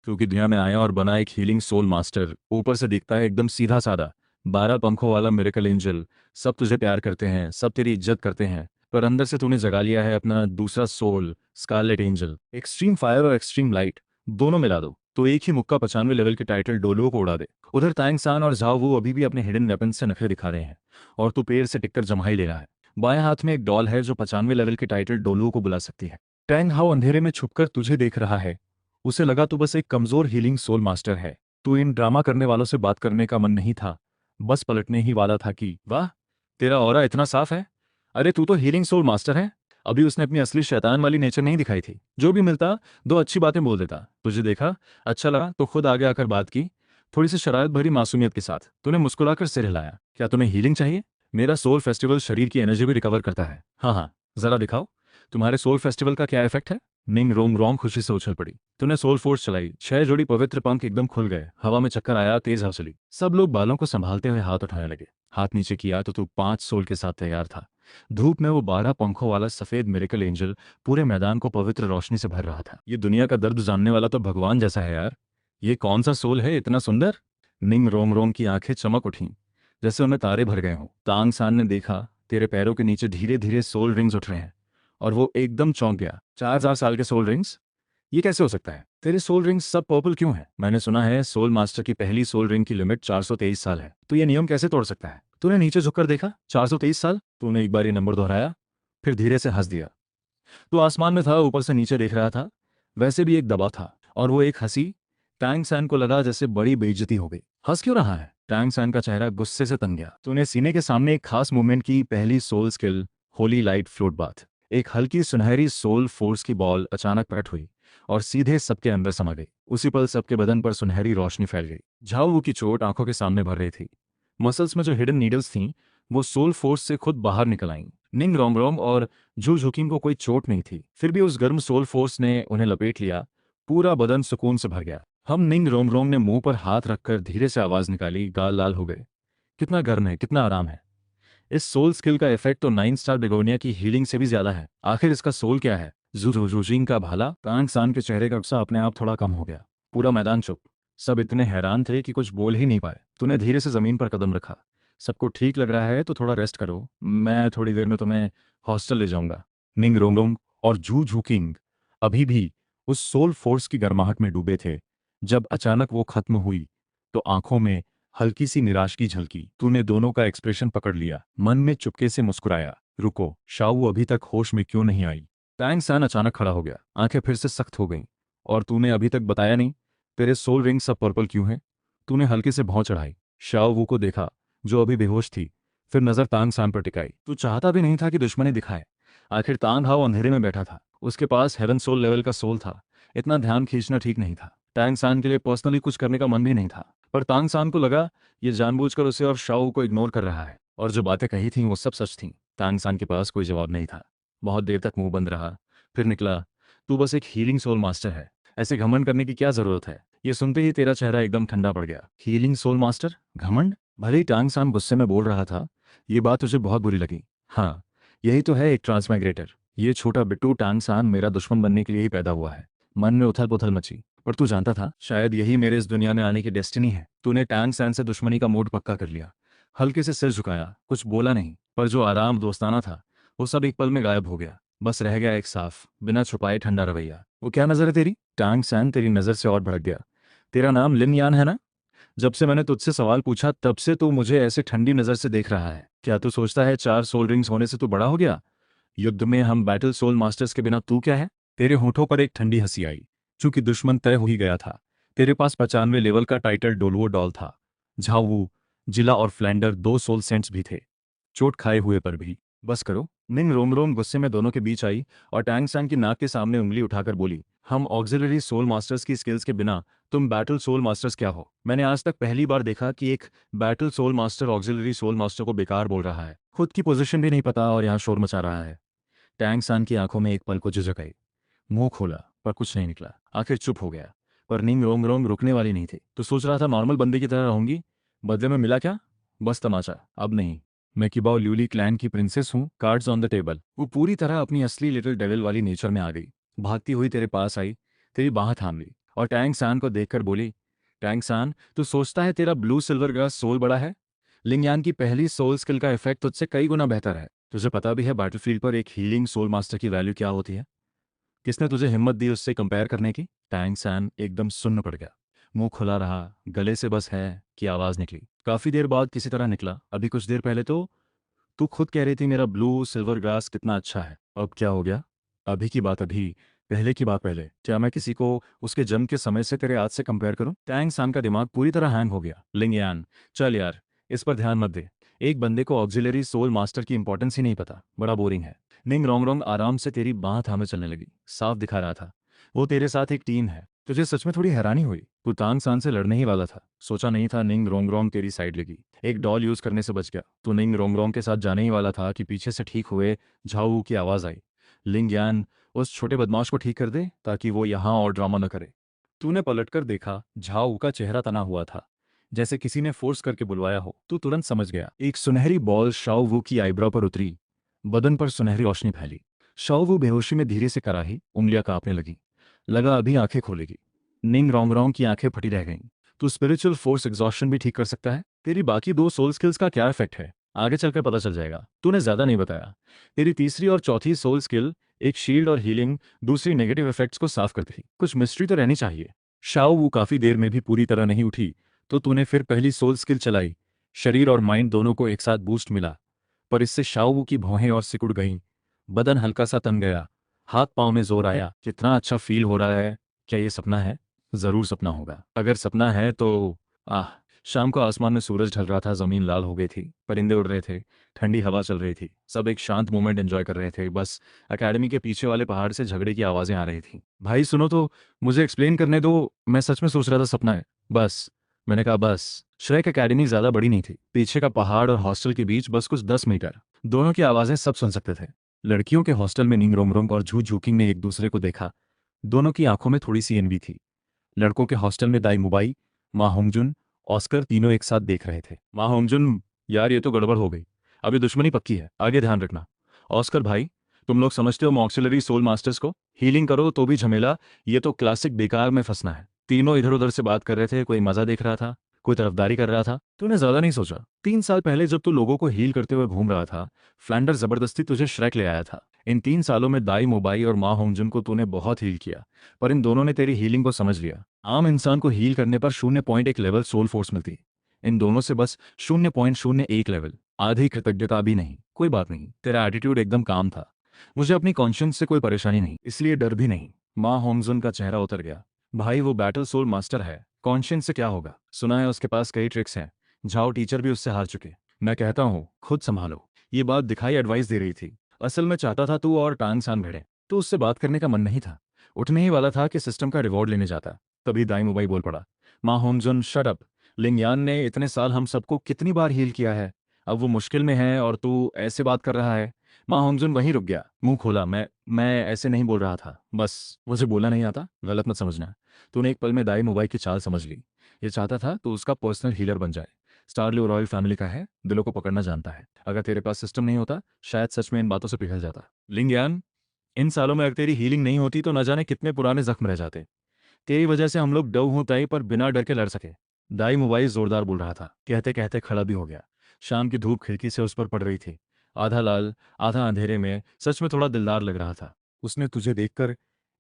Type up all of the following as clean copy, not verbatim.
क्योंकि दुनिया में आया और बना एक हीलिंग सोल मास्टर। ऊपर से दिखता है एकदम सीधा साधा, 12 पंखों वाला मिरेकल एंजल। सब तुझे प्यार करते हैं, सब तेरी इज्जत करते हैं, पर अंदर से तूने जगा लिया है अपना दूसरा soul, scarlet angel. Extreme fire और एक्सट्रीम लाइट दोनों मिला दो तो एक ही मुक्का 95 लेवल के टाइटल डोलुओ को उड़ा दे। उधर तांग सान और झाओ वो अभी भी अपने हिडन वेपन से नखरे दिखा रहे हैं, और तू पेड़ से टिककर जमाई ले रहा है। बाएं हाथ में एक डॉल है जो 95 लेवल के टाइटल डोलुओ को बुला सकती है। टैंग हाउ अंधेरे में छुपकर तुझे देख रहा है। उसे लगा तू बस एक कमजोर हीलिंग सोल मास्टर है। तू इन ड्रामा करने वालों से बात करने का मन नहीं था, बस पलटने ही वाला था कि वाह, तेरा ऑरा इतना साफ है। अरे तू तो हीलिंग सोल मास्टर है। अभी उसने अपनी असली शैतान वाली नेचर नहीं दिखाई थी। जो भी मिलता दो अच्छी बातें बोल देता। तुझे देखा, अच्छा लगा तो खुद आगे आकर बात की, थोड़ी सी शरारत भरी मासूमियत के साथ। तूने मुस्कुराकर सिर हिलाया। क्या तुम्हें हीलिंग चाहिए? मेरा सोल फेस्टिवल शरीर की एनर्जी भी रिकवर करता है। हाँ हाँ, जरा दिखाओ, तुम्हारे सोल फेस्टिवल का क्या इफेक्ट है? निंग रोंग रोंग खुशी से उछल पड़ी। तूने सोल फोर्स चलाई, 6 जोड़ी पवित्र पंख एकदम खुल गए, हवा में चक्कर आया, तेज हवा चली। सब लोग बालों को संभालते हुए हाथ उठाने लगे। हाथ नीचे किया तो तू 5 सोल के साथ तैयार था। धूप में वो 12 पंखों वाला सफेद मिरेकल एंजल पूरे मैदान को पवित्र रोशनी से भर रहा था। ये दुनिया का दर्द जानने वाला तो भगवान जैसा है यार। ये कौन सा सोल है इतना सुंदर? निंग रोंग रोंग की आंखें चमक उठीं, जैसे उनमें तारे भर गए हों। तांग सान ने देखा, तेरे पैरों के नीचे धीरे धीरे सोल रिंग्स उठ रहे हैं, और वो एकदम चौंक गया। 4000 साल के सोल रिंग्स? ये कैसे हो सकता है? तेरे सोल रिंग्स सब पर्पल क्यों हैं? मैंने सुना है सोल मास्टर की पहली सोल रिंग की लिमिट 423 साल है, तो ये नियम कैसे तोड़ सकता है? तूने नीचे झुककर देखा, 423 साल। तूने एक बार ये नंबर दोहराया, फिर धीरे से हंस दिया। तू आसमान में था, ऊपर से नीचे देख रहा था। वैसे भी एक दबाव था, और वो एक हंसी। टैंग सैन को लगा जैसे बड़ी बेइज्जती हो गई। हंस क्यों रहा है? टैंग सैन का चेहरा गुस्से से तन गया। तूने सीने के सामने एक खास मूवमेंट की, पहली soul skill, holy light float bath. एक हल्की सुनहरी सोल फोर्स की बॉल अचानक प्रकट हुई और सीधे सबके अंदर समा गई। उसी पल सबके बदन पर सुनहरी रोशनी फैल गई। झाओ की चोट आंखों के सामने भर रही थी। मसल्स में जो हिडन नीडल्स थीं वो सोल फोर्स से खुद बाहर निकल आईं। निंग रोंग और जू झुकिंग को कोई चोट नहीं थी, फिर भी उस गर्म सोल फोर्स ने उन्हें लपेट लिया। पूरा बदन सुकून से भर गया। हम निंग रोंग ने मुंह पर हाथ रखकर धीरे से आवाज निकाली, गाल लाल हो गए। कितना गर्म है, कितना आराम है। इस सोल स्किल का इफेक्ट तो 9 स्टार बेगोनिया की हीलिंग से भी ज्यादा है। आखिर इसका सोल क्या है? जूजिंग का भाला। कांग सान के चेहरे का गुस्सा अपने आप थोड़ा कम हो गया। पूरा मैदान चुप। सब इतने हैरान थे कि कुछ बोल ही नहीं पाए। तूने धीरे से जमीन पर कदम रखा। सबको ठीक लग रहा है तो थोड़ा रेस्ट करो, मैं थोड़ी देर में तुम्हें हॉस्टल ले जाऊंगा। निंग रोंग और जू झुकिंग अभी भी उस सोल फोर्स की गर्माहट में डूबे थे। जब अचानक वो खत्म हुई तो आंखों में हल्की सी निराशगी झलकी। तूने दोनों का एक्सप्रेशन पकड़ लिया, मन में चुपके से मुस्कुराया। रुको, शाऊ अभी तक होश में क्यों नहीं आई? टैंग सान अचानक खड़ा हो गया, आंखें फिर से सख्त हो गईं। और तूने अभी तक बताया नहीं, तेरे सोल रिंग सब पर्पल क्यों हैं? तूने हल्के से भौं चढ़ाई। शाओ वू को देखा, जो अभी बेहोश थी, फिर नजर तांग सान पर टिकाई। तू चाहता भी नहीं था कि दुश्मनी दिखाए। आखिर तांग हाओ अंधेरे में बैठा था, उसके पास हेवन सोल लेवल का सोल था। इतना ध्यान खींचना ठीक नहीं था। टैंग सान के लिए पर्सनली कुछ करने का मन भी नहीं था, पर तांग सान को लगा ये जानबूझकर उसे और शाओ को इग्नोर कर रहा है। और जो बातें कही थीं वो सब सच थीं। तांग सान के पास कोई जवाब नहीं था। बहुत देर तक मुंह बंद रहा, फिर निकला, तू बस एक हीलिंग सोल मास्टर है, ऐसे घमंड करने की क्या जरूरत है? ये सुनते ही तेरा चेहरा एकदम ठंडा पड़ गया। Healing soul master? घमंड? भले ही टांग सान गुस्से में बोल रहा था, ये बात तुझे बहुत बुरी लगी। हाँ, यही तो है एक ट्रांसमाइग्रेटर। ये छोटा बिट्टू टांग सान मेरा दुश्मन बनने के लिए ही पैदा हुआ है। मन में उथल पुथल मची। पर तू जानता था, शायद यही मेरे इस दुनिया में आने की डेस्टिनी है। तूने टैंग सैन से दुश्मनी का मूड पक्का कर लिया। हल्के से सिर झुकाया, कुछ बोला नहीं, पर जो आराम दोस्ताना था वो सब एक पल में गायब हो गया। बस रह गया एक साफ, बिना छुपाए ठंडा रवैया। वो क्या नजर है तेरी? टैंग सैन तेरी नजर से और भड़क गया। तेरा नाम लिन यान है ना? जब से मैंने तुझसे सवाल पूछा तब से तू मुझे ऐसे ठंडी नजर से देख रहा है। क्या तू सोचता है 4 सोल रिंग्स होने से तू बड़ा हो गया? युद्ध में हम बैटल सोल मास्टर्स के बिना तू क्या है? तेरे होठों पर एक ठंडी हंसी आई। चूंकि दुश्मन तय हो ही गया था, तेरे पास 95 लेवल का टाइटल डोलवो डॉल था। झावू, जिला और फ्लैंडर 2 सोल सेंट्स भी थे, चोट खाए हुए पर भी। बस करो। निंग रोम गुस्से में दोनों के बीच आई और टैंग सैंग की नाक के सामने उंगली उठाकर बोली, हम ऑक्सिलरी सोल मास्टर्स की स्किल्स के बिना तुम बैटल सोल मास्टर्स क्या हो? मैंने आज तक पहली बार देखा कि एक battle soul master auxiliary soul master को बेकार बोल रहा है। खुद की पोजीशन भी नहीं पता और यहाँ शोर मचा रहा है। टैंग सान की आंखों में एक पल को झिझक आई। मुंह खोला पर कुछ नहीं निकला। आखिर चुप हो गया। पर निंग रोंग रुकने वाली नहीं थी। तो सोच रहा था नॉर्मल बंदे की तरह रहूंगी, बदले में मिला क्या? बस तमाचा। अब नहीं। मैं किबाओ ल्यूली क्लैन की प्रिंसेस हूँ। Cards on the table. वो पूरी तरह अपनी असली लिटिल डेविल वाली नेचर में आ गई। भागती हुई तेरे पास आई, तेरी बाह थाम ली और टैंग सान को देखकर बोली, टैंग सान, तू सोचता है तेरा ब्लू सिल्वर का सोल बड़ा है? लिंगयान की पहली सोल स्किल का इफेक्ट तुझसे कई गुना बेहतर है। तुझे पता भी है बैटलफील्ड पर एक हीलिंग सोल मास्टर की वैल्यू क्या होती है? किसने तुझे हिम्मत दी उससे कंपेयर करने की? टैंग सैन एकदम सुन्न पड़ गया। मुंह खुला रहा, गले से बस है कि आवाज निकली। काफी देर बाद किसी तरह निकला, अभी कुछ देर पहले तो तू खुद कह रही थी मेरा ब्लू सिल्वर ग्रास कितना अच्छा है। अब क्या हो गया? अभी की बात अभी, पहले की बात पहले। क्या मैं किसी को उसके जन्म के समय से तेरे आज से कंपेयर करूं? टैंग सान का दिमाग पूरी तरह हैंग हो गया। लिंगयान, चल यार, इस पर ध्यान मत दे। एक बंदे को ऑक्सिलरी सोल मास्टर की इंपॉर्टेंस ही नहीं पता, बड़ा बोरिंग है। निंग रोंगरोंग आराम से तेरी बाह थामे चलने लगी, साफ दिखा रहा था वो तेरे साथ एक टीम है। तुझे सच में थोड़ी हैरानी हुई? तू तांग सान से लड़ने ही वाला था, सोचा नहीं था निंग रोंगरोंग तेरी साइड लगी। एक डॉल यूज करने से बच गया। तू निंग रोंगरोंग के साथ जाने ही वाला था कि पीछे से ठीक हुए झाऊ की आवाज आई, लिंग यान, उस छोटे बदमाश को ठीक कर दे ताकि वो यहाँ और ड्रामा न करे। तूने पलटकर देखा, झाऊ का चेहरा तना हुआ था, जैसे किसी ने फोर्स करके बुलवाया हो। तू तुरंत समझ गया। एक सुनहरी बॉल शाओ वू की आईब्रो पर उतरी, बदन पर सुनहरी रोशनी फैली। शाओ वू बेहोशी में धीरे से कराही, उंगलियां कांपने लगी। लगा अभी आंखें खोलेगी। निंग रोंगरोंग की आंखें फटी रह गईं। तू स्पिरिचुअल फोर्स एग्जॉशन भी ठीक कर सकता है? तेरी बाकी दो सोल स्किल्स का क्या इफेक्ट है, आगे चलकर पता चल जाएगा। तूने ज्यादा नहीं बताया। तेरी तीसरी और चौथी सोल स्किल, एक शील्ड और हीलिंग, दूसरी नेगेटिव इफेक्ट्स को साफ करती थी। कुछ मिस्ट्री तो रहनी चाहिए। शाओ वो काफी देर में भी पूरी तरह नहीं उठी तो तूने फिर पहली सोल स्किल चलाई। शरीर और माइंड दोनों को एक साथ बूस्ट मिला, पर इससे शाओ वू की भौहें और सिकुड़ गईं। बदन हल्का सा तन गया, हाथ पांव में जोर आया। कितना अच्छा फील हो रहा है। क्या ये सपना है? जरूर सपना होगा। अगर सपना है तो आह। शाम को आसमान में सूरज ढल रहा था, जमीन लाल हो गई थी, परिंदे उड़ रहे थे, ठंडी हवा चल रही थी, सब एक शांत मोमेंट एंजॉय कर रहे थे। बस एकेडमी के पीछे वाले पहाड़ से झगड़े की आवाजें आ रही थी। भाई सुनो तो, मुझे एक्सप्लेन करने दो, मैं सच में सोच रहा था सपना है। बस, मैंने कहा बस। श्रेक एकेडमी ज्यादा बड़ी नहीं थी, पीछे का पहाड़ और हॉस्टल के बीच बस कुछ 10 मीटर। दोनों की आवाजें सब सुन सकते थे। लड़कियों के हॉस्टल में निंग रोंगरोंग और झू झूकिंग ने एक दूसरे को देखा। दोनों की आंखों में थोड़ी सी एनवी थी। लड़कों के हॉस्टल में दाई मुबाई, माँ होंगजुन, ऑस्कर तीनों एक साथ देख रहे थे। माँ होंगजुन, यार ये तो गड़बड़ हो गई, अभी दुश्मनी पक्की है, आगे ध्यान रखना। ऑस्कर भाई, तुम लोग समझते हो ऑक्सिलरी सोल मास्टर्स को? हीलिंग करो तो भी झमेला, ये तो क्लासिक बेकार में फंसना है। तीनों इधर उधर से बात कर रहे थे, कोई मजा देख रहा था, कोई तरफदारी कर रहा था। तूने ज्यादा नहीं सोचा? 3 साल पहले जब तू लोगों को हील करते हुए घूम रहा था, फ्लैंडर जबरदस्ती तुझे श्रेक ले आया था। इन 3 सालों में दाई मोबाई और माँ होंगजुन को तूने बहुत हील किया, पर इन दोनों ने तेरी हीलिंग को समझ लिया। आम इंसान को हील करने पर 0.1 लेवल सोल फोर्स मिलती, इन दोनों से बस 0.01 लेवल। आधी कृतज्ञता भी नहीं। कोई बात नहीं, तेरा एटीट्यूड एकदम काम था। मुझे अपनी कॉन्शियंस से कोई परेशानी नहीं, इसलिए डर भी नहीं। माँ होंगजुन का चेहरा उतर गया। भाई वो बैटल सोल मास्टर है, कॉन्शियंस से क्या होगा? सुना है उसके पास कई ट्रिक्स हैं, झाओ टीचर भी उससे हार चुके। मैं कहता हूँ खुद संभालो। ये बात दिखाई एडवाइस दे रही थी। असल में चाहता था तू और टांग सान भिड़े, तो उससे बात करने का मन नहीं था। उठने ही वाला था कि सिस्टम का रिवॉर्ड लेने जाता, तभी दाई मुबाई बोल पड़ा, माँ होंगजुन शट अप। लिंगयान ने इतने साल हम सबको कितनी बार हील किया है, अब वो मुश्किल में है और तू ऐसे बात कर रहा है। माँ होंगजुन वहीं रुक गया, मुंह खोला। मैं ऐसे नहीं बोल रहा था, बस मुझे बोला नहीं आता, गलत मत समझना। तूने एक पल में दाई मुबाई की चाल समझ ली। ये चाहता था तो उसका पर्सनल हीलर बन जाए। स्टारलियो रॉयल फैमिली का है, दिलों को पकड़ना जानता है। अगर तेरे पास सिस्टम नहीं होता, शायद सच में इन बातों से पिघल जाता। लिंगयान, इन सालों में अगर तेरी हीलिंग नहीं होती तो न जाने कितने पुराने जख्म रह जाते। तेरी वजह से हम लोग डव हूं तय पर बिना डर के लड़ सके। दाई मुबाई जोरदार बोल रहा था, कहते कहते खड़ा भी हो गया। शाम की धूप खिड़की से उस पर पड़ रही थी, आधा लाल आधा अंधेरे में, सच में थोड़ा दिलदार लग रहा था। उसने तुझे देखकर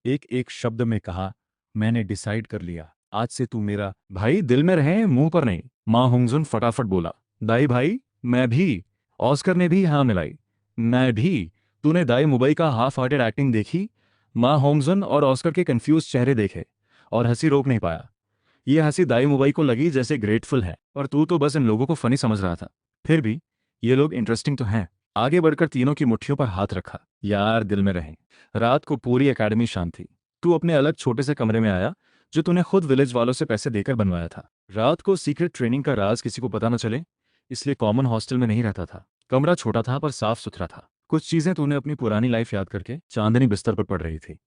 एक एक शब्द में कहा, मैंने डिसाइड कर लिया, आज से तू मेरा भाई। दिल में रहे, मुंह पर नहीं। माँ होंगजुन फटाफट बोला, दाई भाई, मैं भी। ऑस्कर ने भी हाँ मिलाई, मैं भी। तूने दाई मुबई का हाफ हार्टेड एक्टिंग देखी? माँ होंगजुन और ऑस्कर के कंफ्यूज चेहरे देखे और हंसी रोक नहीं पाया। ये हंसी दाई मुबई को लगी जैसे ग्रेटफुल है, और तू तो बस इन लोगों को फनी समझ रहा था। फिर भी ये लोग इंटरेस्टिंग तो हैं। आगे बढ़कर तीनों की मुट्ठियों पर हाथ रखा। यार दिल में रहे। रात को पूरी एकेडमी शांत थी। तू अपने अलग छोटे से कमरे में आया, जो तूने खुद विलेज वालों से पैसे देकर बनवाया था। रात को सीक्रेट ट्रेनिंग का राज किसी को पता न चले, इसलिए कॉमन हॉस्टल में नहीं रहता था। कमरा छोटा था पर साफ सुथरा था। कुछ चीजें तूने अपनी पुरानी लाइफ याद करके चांदनी बिस्तर पर पड़ रही थी।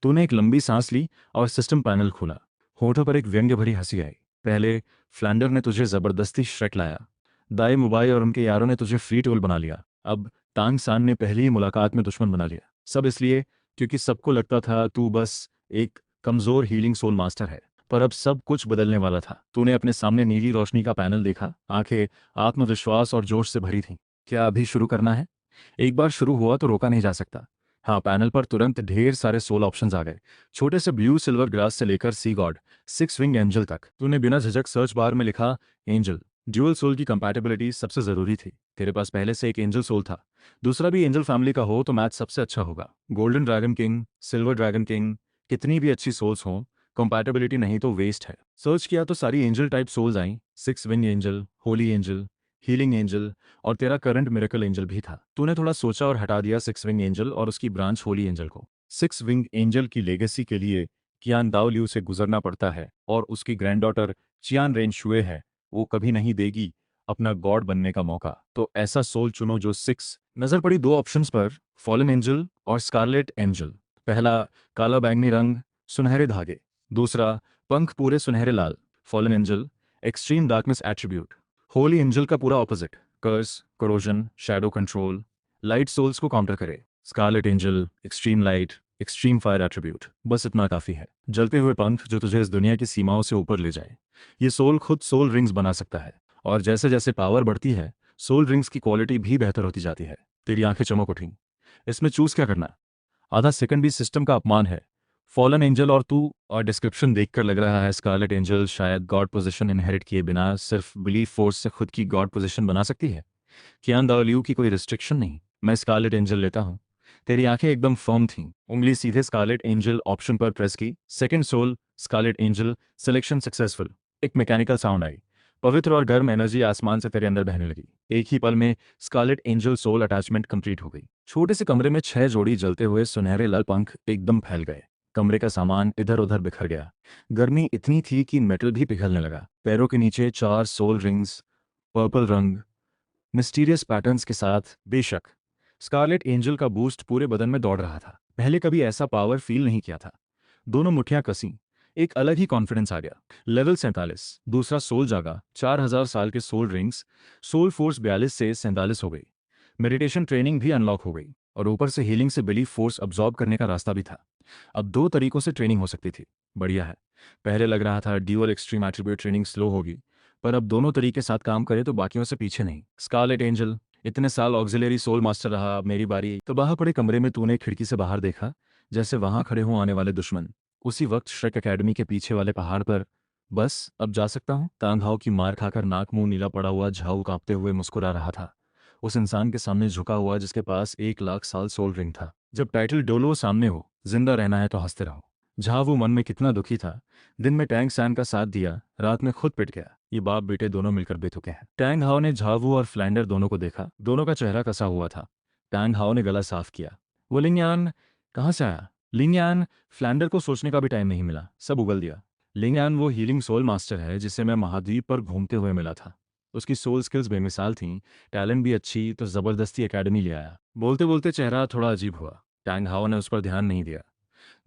तूने एक लंबी सांस ली और सिस्टम पैनल खोला। होठों पर एक व्यंग्य भरी हंसी आई। पहले फ्लैंडर ने तुझे जबरदस्ती श्रेक लाया, दाई मुबाई और उनके यारों ने तुझे फ्री टोल बना लिया, अब तांग सान ने पहली ही मुलाकात में दुश्मन बना लिया। सब इसलिए क्योंकि सबको लगता था तू बस एक कमजोर हीलिंग सोल मास्टर है। पर अब सब कुछ बदलने वाला था। तूने अपने सामने नीली रोशनी का पैनल देखा, आंखें आत्मविश्वास और जोश से भरी थीं। क्या अभी शुरू करना है? एक बार शुरू हुआ तो रोका नहीं जा सकता। हाँ, पैनल पर तुरंत ढेर सारे सोल ऑप्शंस आ गए। छोटे से ब्लू सिल्वर ग्रास से लेकर सी गॉड, सिक्स विंग एंजल तक। तूने बिना झिझक सर्च बार में लिखा एंजल। ड्यूअल सोल की कंपैटिबिलिटी सबसे जरूरी थी। तेरे पास पहले से एक एंजल सोल था, दूसरा भी एंजल फैमिली का हो तो मैच सबसे अच्छा होगा। Golden dragon king, silver dragon king, कितनी भी अच्छी सोल्स हों, कंपैटिबिलिटी नहीं तो वेस्ट है। सर्च किया तो सारी एंजल टाइप सोल्स आई। Six wing angel, holy angel, healing angel और तेरा करंट मिरेकल एंजल भी था। तूने थोड़ा सोचा और हटा दिया सिक्स विंग एंजल और उसकी ब्रांच होली एंजल को। सिक्स विंग एंजल की लेगेसी के लिए कियान दाओ लियू से गुजरना पड़ता है और उसकी ग्रैंडडॉटर चियान रेन शुए है, वो कभी नहीं देगी अपना गॉड बनने का मौका। तो ऐसा सोल चुनो जो सिक्स। नजर पड़ी दो ऑप्शंस पर, फॉलन एंजल और स्कारलेट एंजल। पहला काला बैंगनी रंग, सुनहरे धागे। दूसरा पंख पूरे सुनहरे लाल, fallen angel, extreme darkness attribute. Holy angel का पूरा opposite, curse, corrosion, shadow control, light souls को काउंटर करे। Scarlet angel, extreme light, extreme fire attribute. बस इतना काफी है। जलते हुए पंख जो तुझे इस दुनिया की सीमाओं से ऊपर ले जाए। ये सोल खुद सोल रिंग्स बना सकता है और जैसे जैसे पावर बढ़ती है सोल रिंग्स की क्वालिटी भी बेहतर होती जाती है। तेरी आंखें चमक उठी। इसमें चूज क्या करना? आधा सेकंड भी सिस्टम का अपमान है। फॉलन एंजल और तू, और डिस्क्रिप्शन देखकर लग रहा है स्कारलेट एंजल शायद गॉड पोजीशन इनहेरिट किए बिना सिर्फ बिलीफ फोर्स से खुद की गॉड पोजीशन बना सकती है। कियान दाओलियू की कोई रिस्ट्रिक्शन नहीं। मैं स्कारलेट एंजल लेता हूँ। तेरी आंखें एकदम फर्म थीं। उंगली सीधे स्कारलेट एंजल ऑप्शन पर प्रेस की। Second soul scarlet angel, selection successful. एक मैकेनिकल साउंड आई। पवित्र और गर्म एनर्जी आसमान से तेरे अंदर बहने लगी। एक ही पल में scarlet angel soul attachment complete हो गई। छोटे से कमरे में 6 जोड़ी जलते हुए सुनहरे लाल पंख एकदम फैल गए। कमरे का सामान इधर उधर बिखर गया। गर्मी इतनी थी कि मेटल भी पिघलने लगा। पैरों के नीचे 4 सोल रिंग्स, पर्पल रंग, मिस्टीरियस पैटर्न्स के साथ। बेशक स्कारलेट एंजल का बूस्ट पूरे बदन में दौड़ रहा था। पहले कभी ऐसा पावर फील नहीं किया था। दोनों मुठ्ठियां कसी, एक अलग ही कॉन्फिडेंस आ गया। लेवल 47, दूसरा सोल जागा। 4000 साल के सोल रिंग्स, सोल फोर्स 42 से 47 हो गई। मेडिटेशन ट्रेनिंग भी अनलॉक हो गई और ऊपर से हीलिंग से बिलीफ फोर्स अब्जॉर्ब करने का रास्ता भी था। अब 2 तरीकों से ट्रेनिंग हो सकती थी। बढ़िया है। पहले लग रहा था dual extreme attribute training slow होगी, पर अब दोनों तरीके साथ काम करे तो बाकियों से पीछे नहीं। स्कारलेट एंजल, इतने साल ऑक्सिलरी सोल मास्टर रहा, अब मेरी बारी। तो बाहर पड़े कमरे में तूने खिड़की से बाहर देखा, जैसे वहां खड़े हों आने वाले दुश्मन। उसी वक्त श्रेक एकेडमी के पीछे वाले पहाड़ पर। बस अब जा सकता हूँ। तांग हाओ की मार खाकर नाक मुंह नीला पड़ा हुआ झाऊ कांपते हुए मुस्कुरा रहा था, उस इंसान के सामने झुका हुआ जिसके पास 1 लाख साल सोल रिंग था। जब टाइटल डोलो सामने हो, जिंदा रहना है तो हंसते रहो। झावू मन में कितना दुखी था। दिन में टैंग सैन का साथ दिया, रात में खुद पिट गया। ये बाप बेटे दोनों मिलकर बेतुके हैं। टैंग हाओ ने झावू और फ्लैंडर दोनों को देखा। दोनों का चेहरा कसा हुआ था। टैंग हाओ ने गला साफ किया। वो लिंगयान कहाँ से आया? लिंगयान, फ्लैंडर को सोचने का भी टाइम नहीं मिला, सब उगल दिया। लिंगयान वो हीलिंग सोल मास्टर है जिसे मैं महाद्वीप पर घूमते हुए मिला था। उसकी सोल स्किल्स बेमिसाल थीं, टैलेंट भी अच्छी, तो जबरदस्ती एकेडमी ले आया। बोलते बोलते चेहरा थोड़ा अजीब हुआ। टैंग हाओ ने उस पर ध्यान नहीं दिया।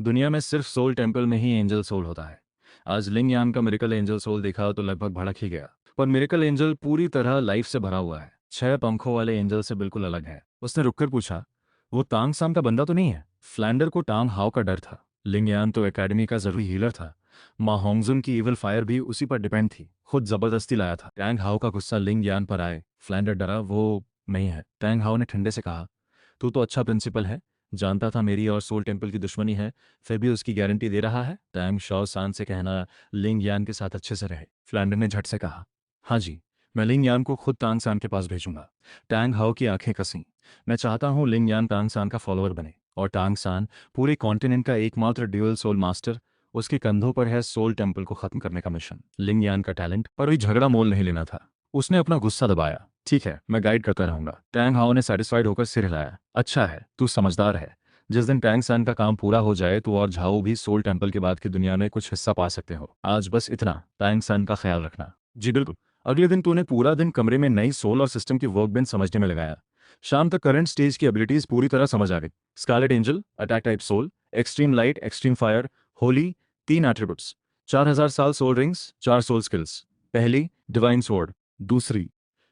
दुनिया में सिर्फ सोल टेम्पल में ही एंजल सोल होता है। आज लिंग यान का मिरेकल एंजल सोल देखा तो लगभग भड़क ही गया। पर मिरेकल एंजल पूरी तरह लाइफ से भरा हुआ है, 6 पंखों वाले एंजल से बिल्कुल अलग है। उसने रुककर पूछा, वो तांग साम का बंदा तो नहीं है? फ्लैंडर को टांग हाउ का डर था। लिंग यान तो एकेडमी का जरूरी हीलर था। माँ होंगजुन की इवल फायर भी उसी पर डिपेंड थी, खुद जबरदस्ती लाया था। टैंग हाउ का गुस्सा लिंग यान पर आए। फ्लैंडर डरा, वो नहीं है। टैंग हाउ ने ठंडे से कहा, तू तो अच्छा प्रिंसिपल है, जानता था मेरी और सोल टेम्पल की दुश्मनी है, फिर भी उसकी गारंटी दे रहा है। टैंग शॉ सान से कहना लिंग यान के साथ अच्छे से रहे। फ्लैंडर ने झट से कहा, हाँ जी, मैं लिंग यान को खुद तांग सान के पास भेजूंगा। टैंग हाओ की आंखें कसीं। मैं चाहता हूँ लिंग यान तांग सान का फॉलोअर बने और टांग सान पूरे कॉन्टिनेंट का एकमात्र ड्यूअल सोल मास्टर। उसके कंधों पर है सोल टेम्पल को खत्म करने का मिशन। लिंग यान का टैलेंट पर कोई झगड़ा मोल नहीं लेना था। उसने अपना गुस्सा दबाया। ठीक है, मैं गाइड करता रहूंगा। टैंग हाओ ने सेटिस्फाइड होकर सिर हिलाया। अच्छा है, तू समझदार है। जिस दिन टैंग सन का काम पूरा हो जाए तो और झाओ भी सोल टेम्पल के बाद की दुनिया में कुछ हिस्सा पा सकते हो। आज बस इतना, टैंग सन का ख्याल रखना। जी बिल्कुल। अगले दिन तूने पूरा दिन कमरे में नई सोल और सिस्टम की वर्कबेंच समझने में लगाया। शाम तक करंट स्टेज की एबिलिटीज पूरी तरह समझ आ गई। Scarlet angel, attack type soul, extreme light, extreme fire, holy, 3 attributes, 4000 साल सोल रिंग्स, 4 सोल स्किल्स। पहली डिवाइन स्वॉर्ड, दूसरी,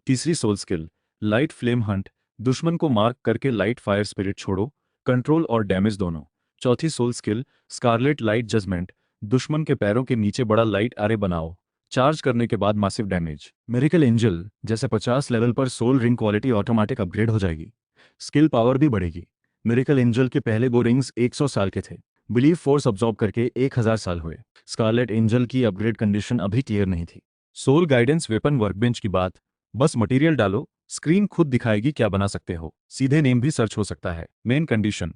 तीसरी soul skill light flame hunt, दुश्मन को मार्क करके लाइट फायर स्पिरिट छोड़ो, कंट्रोल और डैमेज दोनों। चौथी soul skill scarlet light judgment, दुश्मन के पैरों के नीचे बड़ा लाइट आरे बनाओ, चार्ज करने के बाद मासिव डैमेज। मेरिकल एंजल, जैसे 50 लेवल पर soul ring quality automatic upgrade हो जाएगी, स्किल पावर भी बढ़ेगी। मेरिकल एंजल के पहले वो रिंग्स 100 साल के थे, बिलीव फोर्स अब्जॉर्ब करके 1000 साल हुए। स्कारलेट एंजल की अपग्रेड कंडीशन अभी क्लियर नहीं थी। सोल गाइडेंस वेपन वर्कबेंच की बात, बस मटेरियल डालो, स्क्रीन खुद दिखाएगी क्या बना सकते हो, सीधे नेम भी सर्च हो सकता है। मेन कंडीशन,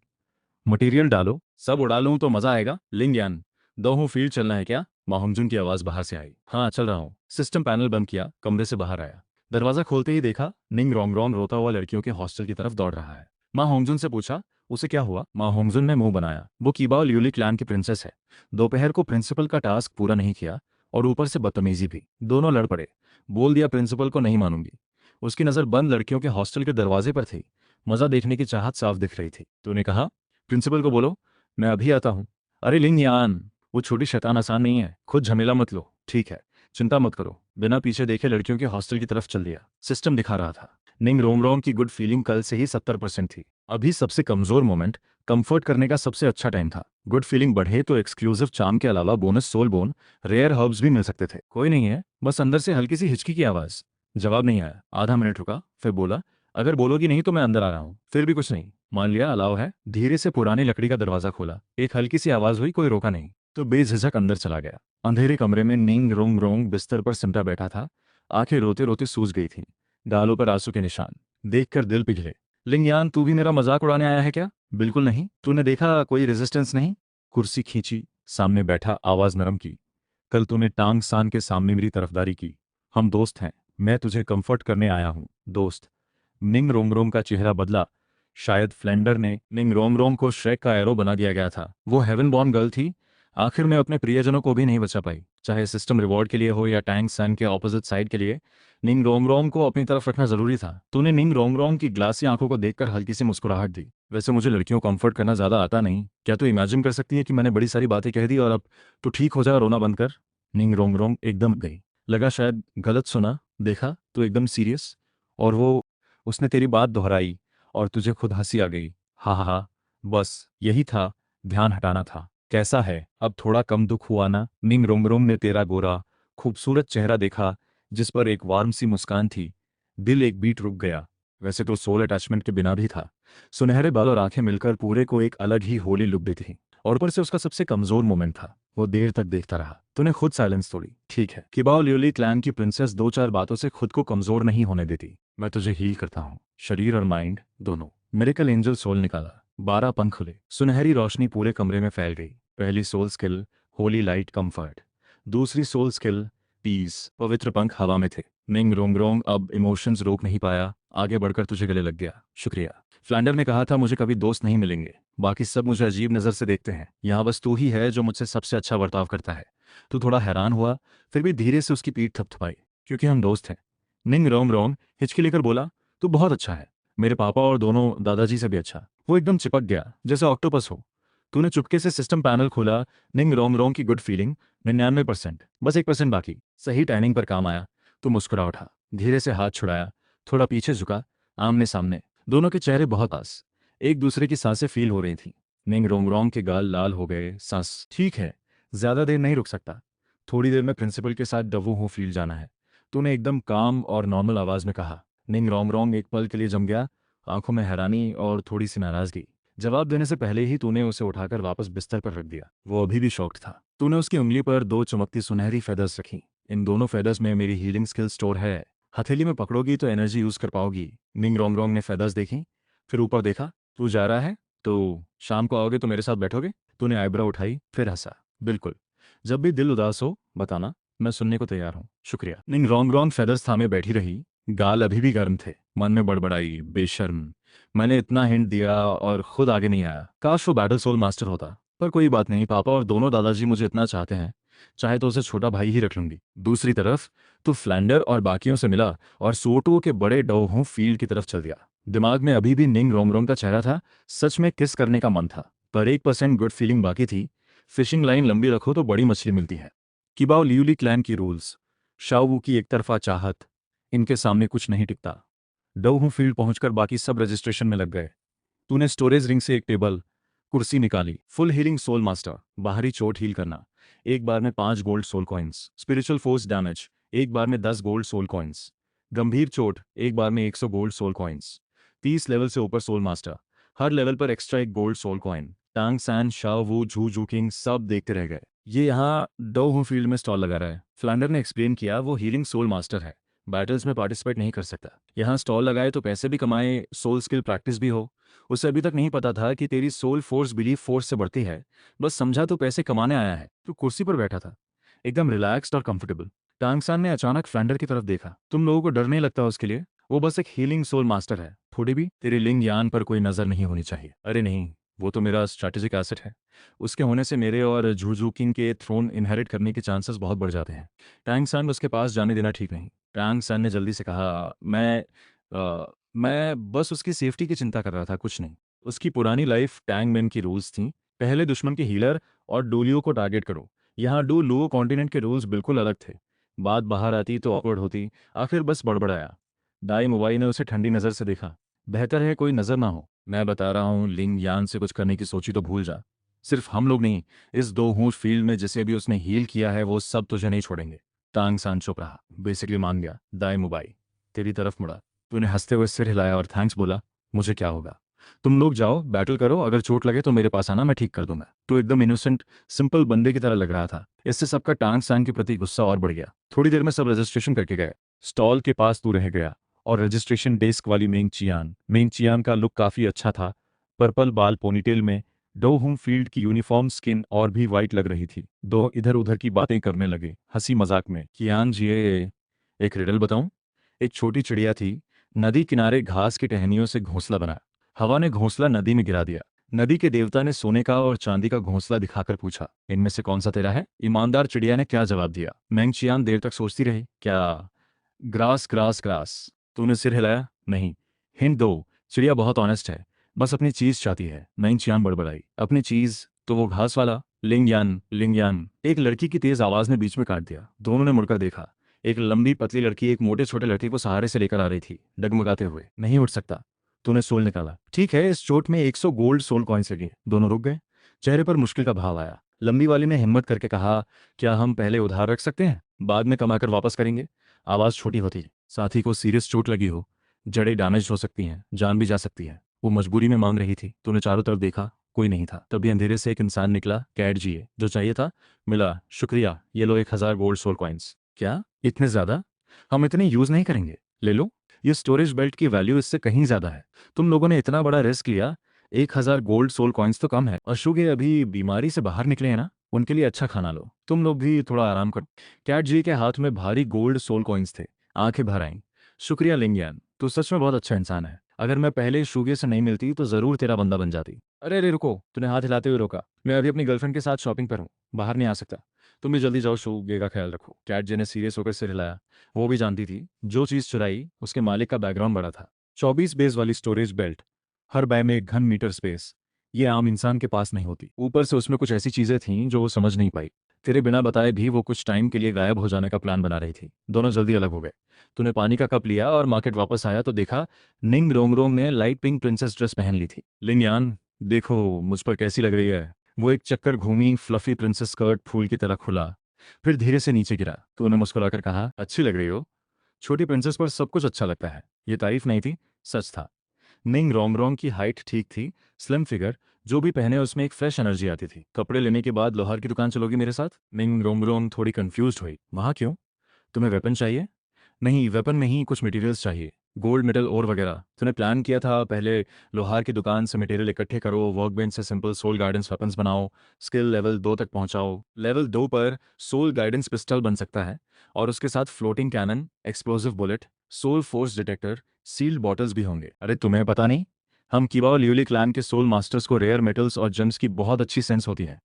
मटेरियल डालो, सब उड़ा लूं तो मजा आएगा। लिंग यान, दो हूँ फील्ड चलना है क्या? माहंगजुन की आवाज बाहर से आई। हाँ चल रहा हूँ। सिस्टम पैनल बंद किया, कमरे से बाहर आया। दरवाजा खोलते ही देखा निंग रोंगरोंग रोता हुआ लड़कियों के हॉस्टल की तरफ दौड़ रहा है। माँ होंगजुन से पूछा उसे क्या हुआ? माँ होंगजुन ने मुंह बनाया, वो कीबाओ ल्यूली क्लैन की प्रिंसेस है, दोपहर को प्रिंसिपल का टास्क पूरा नहीं किया और ऊपर से बदतमीजी भी। दोनों लड़ पड़े, बोल दिया प्रिंसिपल को नहीं मानूंगी। उसकी नज़र बंद लड़कियों के हॉस्टल के दरवाजे पर थी, मजा देखने की चाहत साफ दिख रही थी। तूने कहा प्रिंसिपल को बोलो मैं अभी आता हूँ। अरे लिंग यान, वो छोटी शैतान आसान नहीं है, खुद झमेला मत लो। ठीक है, चिंता मत करो। बिना पीछे देखे लड़कियों के हॉस्टल की तरफ चल दिया। सिस्टम दिखा रहा था निंग रोंगरोंग की गुड फीलिंग कल से ही 70% थी। अभी सबसे कमजोर मोमेंट कंफर्ट करने का सबसे अच्छा टाइम था। गुड फीलिंग बढ़े तो एक्सक्लूसिव चार्म के अलावा bonus soul bone, rare herbs भी मिल सकते थे। कोई नहीं है, बस अंदर से हल्की सी हिचकी की आवाज। जवाब नहीं आया। आधा मिनट रुका, फिर बोला अगर बोलोगी नहीं तो मैं अंदर आ रहा हूँ। फिर भी कुछ नहीं। मान लिया अलाव है। धीरे से पुरानी लकड़ी का दरवाजा खोला, एक हल्की सी आवाज हुई, कोई रोका नहीं तो बेझिझक अंदर चला गया। अंधेरे कमरे में निंग रोंग रोंग बिस्तर पर सिमटा बैठा था, आंखें रोते रोते सूज गई थीं, गालों पर आंसू के निशान। देखकर दिल पिघले। लिंगयान, तू भी मेरा मजाक उड़ाने आया है क्या? बिल्कुल नहीं। तूने देखा कोई रेजिस्टेंस नहीं? कुर्सी खींची, सामने बैठा, आवाज नरम की। कल तूने टांग सान के सामने मेरी तरफदारी की। हम दोस्त हैं, मैं तुझे कंफर्ट करने आया हूँ दोस्त। निंग रोंगरोंग का चेहरा बदला। शायद फ्लेंडर ने निंग रोंगरोंग को श्रेक का एरो बना दिया गया था। वो हेवन बॉर्न गर्ल थी, आखिर में अपने प्रियजनों को भी नहीं बचा पाई, चाहे सिस्टम रिवॉर्ड के लिए हो या टैंक सन के ऑपोजिट साइड के लिए। निंग रोंगरोंग को अपनी तरफ रखना जरूरी था। तूने निंग रोंगरोंग की ग्लासी आंखों को देखकर हल्की सी मुस्कुराहट दी। वैसे मुझे लड़कियों को कंफर्ट करना ज्यादा आता नहीं। क्या तू इमेजिन कर सकती है कि मैंने बड़ी सारी बातें कह दी और अब तू ठीक हो जाए और रोना बंद कर? निंग रोंगरोंग एकदम गई। लगा शायद गलत सुना। देखा तू एकदम सीरियस। और वो, उसने तेरी बात दोहराई और तुझे खुद हंसी आ गई। हा हा हा, बस यही था, ध्यान हटाना था। कैसा है अब, थोड़ा कम दुख हुआ ना? निंग रोंगरोंग ने तेरा गोरा खूबसूरत चेहरा देखा, जिस पर एक वार्म सी मुस्कान थी। दिल एक बीट रुक गया। वैसे तो सोल अटैचमेंट के बिना भी था। सुनहरे बाल और आंखें मिलकर पूरे को एक अलग ही होली लुक देती थी। और ऊपर से उसका सबसे कमजोर मोमेंट था। वो देर तक देखता रहा। तूने खुद साइलेंस तोड़ी। ठीक है, किबाओ ल्यूली क्लैन की प्रिंसेस दो चार बातों से खुद को कमजोर नहीं होने देती। मैं तुझे हील करता हूँ, शरीर और माइंड दोनों। मिरेकल एंजल सोल निकाला, 12 पंख खुले, सुनहरी रोशनी पूरे कमरे में फैल गई। पहली soul skill holy light comfort, दूसरी सोल स्किल पीस, पवित्र पंख हवा में थे। निंग रोंगरोंग अब इमोशंस रोक नहीं पाया, आगे बढ़कर तुझे गले लग गया। शुक्रिया। फ्लैंडर ने कहा था मुझे कभी दोस्त नहीं मिलेंगे, बाकी सब मुझे अजीब नज़र से देखते हैं, यहाँ बस तू ही है जो मुझसे सबसे अच्छा बर्ताव करता है। तू थोड़ा हैरान हुआ, फिर भी धीरे से उसकी पीठ थपथपाई। क्योंकि हम दोस्त हैं। निंग रोंग रोंग हिचकी लेकर बोला, तू बहुत अच्छा है, मेरे पापा और दोनों दादाजी से भी अच्छा। वो एकदम चिपक गया जैसे ऑक्टोपस हो। तूने चुपके से सिस्टम पैनल खोला। निंग रोंग रोंग की गुड फीलिंग 99%, बस 1% बाकी। सही टाइमिंग पर काम आया। तू मुस्कुरा उठा, धीरे से हाथ छुड़ाया, थोड़ा पीछे झुका, आमने सामने। दोनों के चेहरे बहुत पास, एक दूसरे की सांसें फील हो रही थीं। निंग रोंगरोंग के गाल लाल हो गए। सांस ठीक है, ज्यादा देर नहीं रुक सकता, थोड़ी देर में प्रिंसिपल के साथ डवू हो फील्ड जाना है। तूने एकदम काम और नॉर्मल आवाज में कहा। निंग रोंगरोंग एक पल के लिए जम गया, आंखों में हैरानी और थोड़ी सी नाराजगी। जवाब देने से पहले ही तूने उसे उठाकर वापस बिस्तर पर रख दिया। वो अभी भी शॉक्ड था। तूने उसकी उंगली पर दो चमकती सुनहरी फेदर्स रखी। इन दोनों फेदर्स में मेरी हीलिंग स्किल स्टोर है, हथेली में पकड़ोगी तो एनर्जी यूज कर पाओगी। निंग रोंगरोंग ने फेदर्स देखी, फिर ऊपर देखा। तू जा रहा है तो शाम को आओगे तो मेरे साथ बैठोगे? तूने आईब्रो उठाई, फिर हंसा। बिल्कुल, जब भी दिल उदास हो बताना, मैं सुनने को तैयार हूँ। शुक्रिया। निंग रोंगरोंग फेदर्स थामे बैठी रही, गाल अभी भी गर्म थे। मन में बड़बड़ाई, बेशर्म, मैंने इतना हिंट दिया और खुद आगे नहीं आया। काश वो बैटल सोल मास्टर होता, पर कोई बात नहीं, पापा और दोनों दादाजी मुझे इतना चाहते हैं, चाहे तो उसे छोटा भाई ही रख लूंगी। दूसरी तरफ तो फ्लैंडर और बाकियों से मिला और सोटो के बड़े डोहों फील्ड की तरफ चल दिया। दिमाग में अभी भी निंग रोंगरोंग का चेहरा था। सच में किस करने का मन था, पर 1% गुड फीलिंग बाकी थी। फिशिंग लाइन लंबी रखो तो बड़ी मछली मिलती है। किबाओ ल्यूली क्लैन की रूल्स, शाओवू की एक तरफा चाहत, इनके सामने कुछ नहीं टिकता। डोहू फील्ड पहुंचकर बाकी सब रजिस्ट्रेशन में लग गए। तूने स्टोरेज रिंग से एक टेबल, कुर्सी निकाली। फुल हीलिंग सोल मास्टर, बाहरी चोट हील करना, एक बार में 5 gold soul coins. Spiritual force damage, एक बार में 10 गोल्ड सोल कॉइन्स। गंभीर चोट, एक बार में 100 गोल्ड सोल कॉइन्स। 30 लेवल से ऊपर सोल मास्टर, हर लेवल पर एक्स्ट्रा एक गोल्ड सोल कॉइन। टांग सैन, शाओ वू, झू जू किंग सब देखते रह गए। ये यहाँ डो हूँ फील्ड में स्टॉल लगा रहा है। फ्लैंडर ने एक्सप्लेन किया, वो हीलिंग सोल मास्टर है, बैटल्स में पार्टिसिपेट नहीं कर सकता। यहाँ स्टॉल लगाए तो पैसे भी कमाए, सोल स्किल प्रैक्टिस भी हो। उसे अभी तक नहीं पता था कि तेरी सोल फोर्स बिलीफ फोर्स से बढ़ती है। बस समझा तो पैसे कमाने आया है। तू कुर्सी पर बैठा था, एकदम रिलैक्स्ड और कंफर्टेबल। टांगसान ने अचानक फ्लैंडर की तरफ देखा। तुम लोगों को डर नहीं लगता उसके लिए? वो बस एक हीलिंग सोल मास्टर है। थोड़ी भी तेरी लिंग यान पर कोई नजर नहीं होनी चाहिए। अरे नहीं, वो तो मेरा स्ट्रैटेजिक एसेट है। उसके होने से मेरे और झुझू किंग के थ्रोन इनहेरिट करने के चांसेस बहुत बढ़ जाते हैं। टैंग सान उसके पास जाने देना ठीक नहीं। टैंग सान ने जल्दी से कहा, मैं बस उसकी सेफ्टी की चिंता कर रहा था, कुछ नहीं। उसकी पुरानी लाइफ टैंग मैन की रूल्स थी, पहले दुश्मन के हीलर और डोलियो को टारगेट करो। यहाँ डू लुओ कॉन्टिनेंट के रूल्स बिल्कुल अलग थे। बात बाहर आती तो ऑकवर्ड होती। आखिर बस बड़बड़ाया। दाई मुबाई ने उसे ठंडी नज़र से देखा। बेहतर है कोई नज़र ना हो। मैं बता रहा हूँ, लिंग यान से कुछ करने की सोची तो भूल जा। सिर्फ हम लोग नहीं, इस दो हूँ फील्ड में जिसे भी उसने हील किया है वो सब तुझे नहीं छोड़ेंगे। टांग सान चुप रहा, बेसिकली मान गया। दाई मुबाई तेरी तरफ मुड़ा। तूने हंसते हुए सिर हिलाया और थैंक्स बोला। मुझे क्या होगा? तुम लोग जाओ, बैटल करो, अगर चोट लगे तो मेरे पास आना, मैं ठीक कर दूंगा। तू एकदम इनोसेंट सिंपल बंदे की तरह लग रहा था। इससे सबका टांग सैन के प्रति गुस्सा और बढ़ गया। थोड़ी देर में सब रजिस्ट्रेशन करके गए। स्टॉल के पास तू रह गया और रजिस्ट्रेशन डेस्क वाली मेंग चियान का लुक काफी अच्छा था। पर्पल बाल पोनीटेल में। डो हुम फील्ड की यूनिफॉर्म स्किन और भी वाइट लग रही थी। दो इधर उधर की बातें करने लगे, हंसी मजाक में। कियान जी, एक रिडल बताऊं? एक छोटी चिड़िया थी, नदी किनारे घास की टहनियों से घोंसला बना। हवा ने घोंसला नदी में गिरा दिया। नदी के देवता ने सोने का और चांदी का घोंसला दिखाकर पूछा, इनमें से कौन सा तेरा है? ईमानदार चिड़िया ने क्या जवाब दिया? मैंग चियान देर तक सोचती रही। क्या? Grass grass grass. तूने सिर हिलाया। नहीं। हिंट दो, चिड़िया बहुत ऑनेस्ट है, बस अपनी चीज चाहती है। मैंग चियान बड़बड़ाई। अपनी चीज? तो वो घास वाला। लिंग यान। एक लड़की की तेज आवाज ने बीच में काट दिया। दोनों ने मुड़कर देखा। एक लंबी पतली लड़की एक मोटे छोटे लड़के को सहारे से लेकर आ रही थी, डगमगाते हुए। नहीं उठ सकता। तूने सोल निकाला। ठीक है, इस चोट में 100 गोल्ड सोल कॉइन्स लगे। दोनों रुक गए। चेहरे पर मुश्किल का भाव आया। लंबी वाली ने हिम्मत करके कहा, क्या हम पहले उधार रख सकते हैं, बाद में कमाकर वापस करेंगे? आवाज छोटी होती। साथी को सीरियस चोट लगी हो, जड़ें डैमेज हो सकती हैं, जान भी जा सकती है। वो मजबूरी में मांग रही थी। तूने चारों तरफ देखा, कोई नहीं था। तभी अंधेरे से एक इंसान निकला। कैट जी, जो चाहिए था मिला, शुक्रिया, ये लो 1000 गोल्ड सोल कॉइन्स। क्या इतने ज्यादा? हम इतने यूज नहीं करेंगे, ले लो। ये स्टोरेज बेल्ट की वैल्यू इससे कहीं ज्यादा है। तुम लोगों ने इतना बड़ा रिस्क लिया, 1000 गोल्ड सोल कॉइन्स तो कम है। अशुगे अभी बीमारी से बाहर निकले हैं ना, उनके लिए अच्छा खाना लो। तुम लोग भी थोड़ा आराम करो। कैट जी के हाथ में भारी गोल्ड सोल कॉइन्स थे। आंखें भर आईं। शुक्रिया लिंगियान, तू सच में बहुत अच्छा इंसान है। अगर मैं पहले शुगे से नहीं मिलती तो जरूर तेरा बंदा बन जाती। अरे अरे रुको, तूने हाथ हिलाते हुए रोका। मैं अभी अपनी गर्लफ्रेंड के साथ शॉपिंग पर हूँ, बाहर नहीं आ सकता। तुम भी जल्दी जाओ, शुगे का ख्याल रखो। कैट जी ने सीरियस होकर सिर हिलाया। वो भी जानती थी, जो चीज चुराई उसके मालिक का बैकग्राउंड बड़ा था। 24 बेस वाली स्टोरेज बेल्ट, हर बै में 1 घन मीटर स्पेस। ये आम इंसान के पास नहीं होती। ऊपर से उसमें कुछ ऐसी चीजें थीं जो वो समझ नहीं पाई। तेरे बिना बताए भी वो कुछ टाइम के लिए गायब हो जाने का प्लान बना रही थी। दोनों जल्दी अलग हो गए। तूने पानी का कप लिया और मार्केट वापस आया तो देखा निंग रोंगरोंग ने लाइट पिंक प्रिंसेस ड्रेस पहन ली थी। लिंगयान, देखो मुझ पर कैसी लग रही है। वो एक चक्कर घूमी, फ्लफी प्रिंसेस स्कर्ट फूल की तरह खुला, फिर धीरे से नीचे गिरा। तूने मुस्कुराकर कहा, अच्छी लग रही हो। छोटी प्रिंसेस पर सब कुछ अच्छा लगता है। ये तारीफ नहीं थी, सच था। निंग रोंगरोंग की हाइट ठीक थी, स्लिम फिगर, जो भी पहने उसमें एक फ्रेश एनर्जी आती थी। कपड़े लेने के बाद लोहार की दुकान चलोगी मेरे साथ? निंग रोंगरोंग थोड़ी कंफ्यूज हुई। वहाँ क्यों? तुम्हें वेपन चाहिए? नहीं, वेपन में ही कुछ मटेरियल्स चाहिए, गोल्ड मेडल और वगैरह। तूने प्लान किया था पहले लोहार की दुकान से मटेरियल इकट्ठे करो, वर्कबेंच से सिंपल सोल गाइडेंस वेपन्स बनाओ, स्किल लेवल 2 तक पहुंचाओ। लेवल 2 पर सोल गाइडेंस पिस्टल बन सकता है, और उसके साथ floating cannon, explosive bullet, soul force detector, sealed bottles भी होंगे। अरे तुम्हें पता नहीं, हम किबा और ल्यूली क्लैन के सोल मास्टर्स को रेयर मेटल्स और जेम्स की बहुत अच्छी सेंस होती है।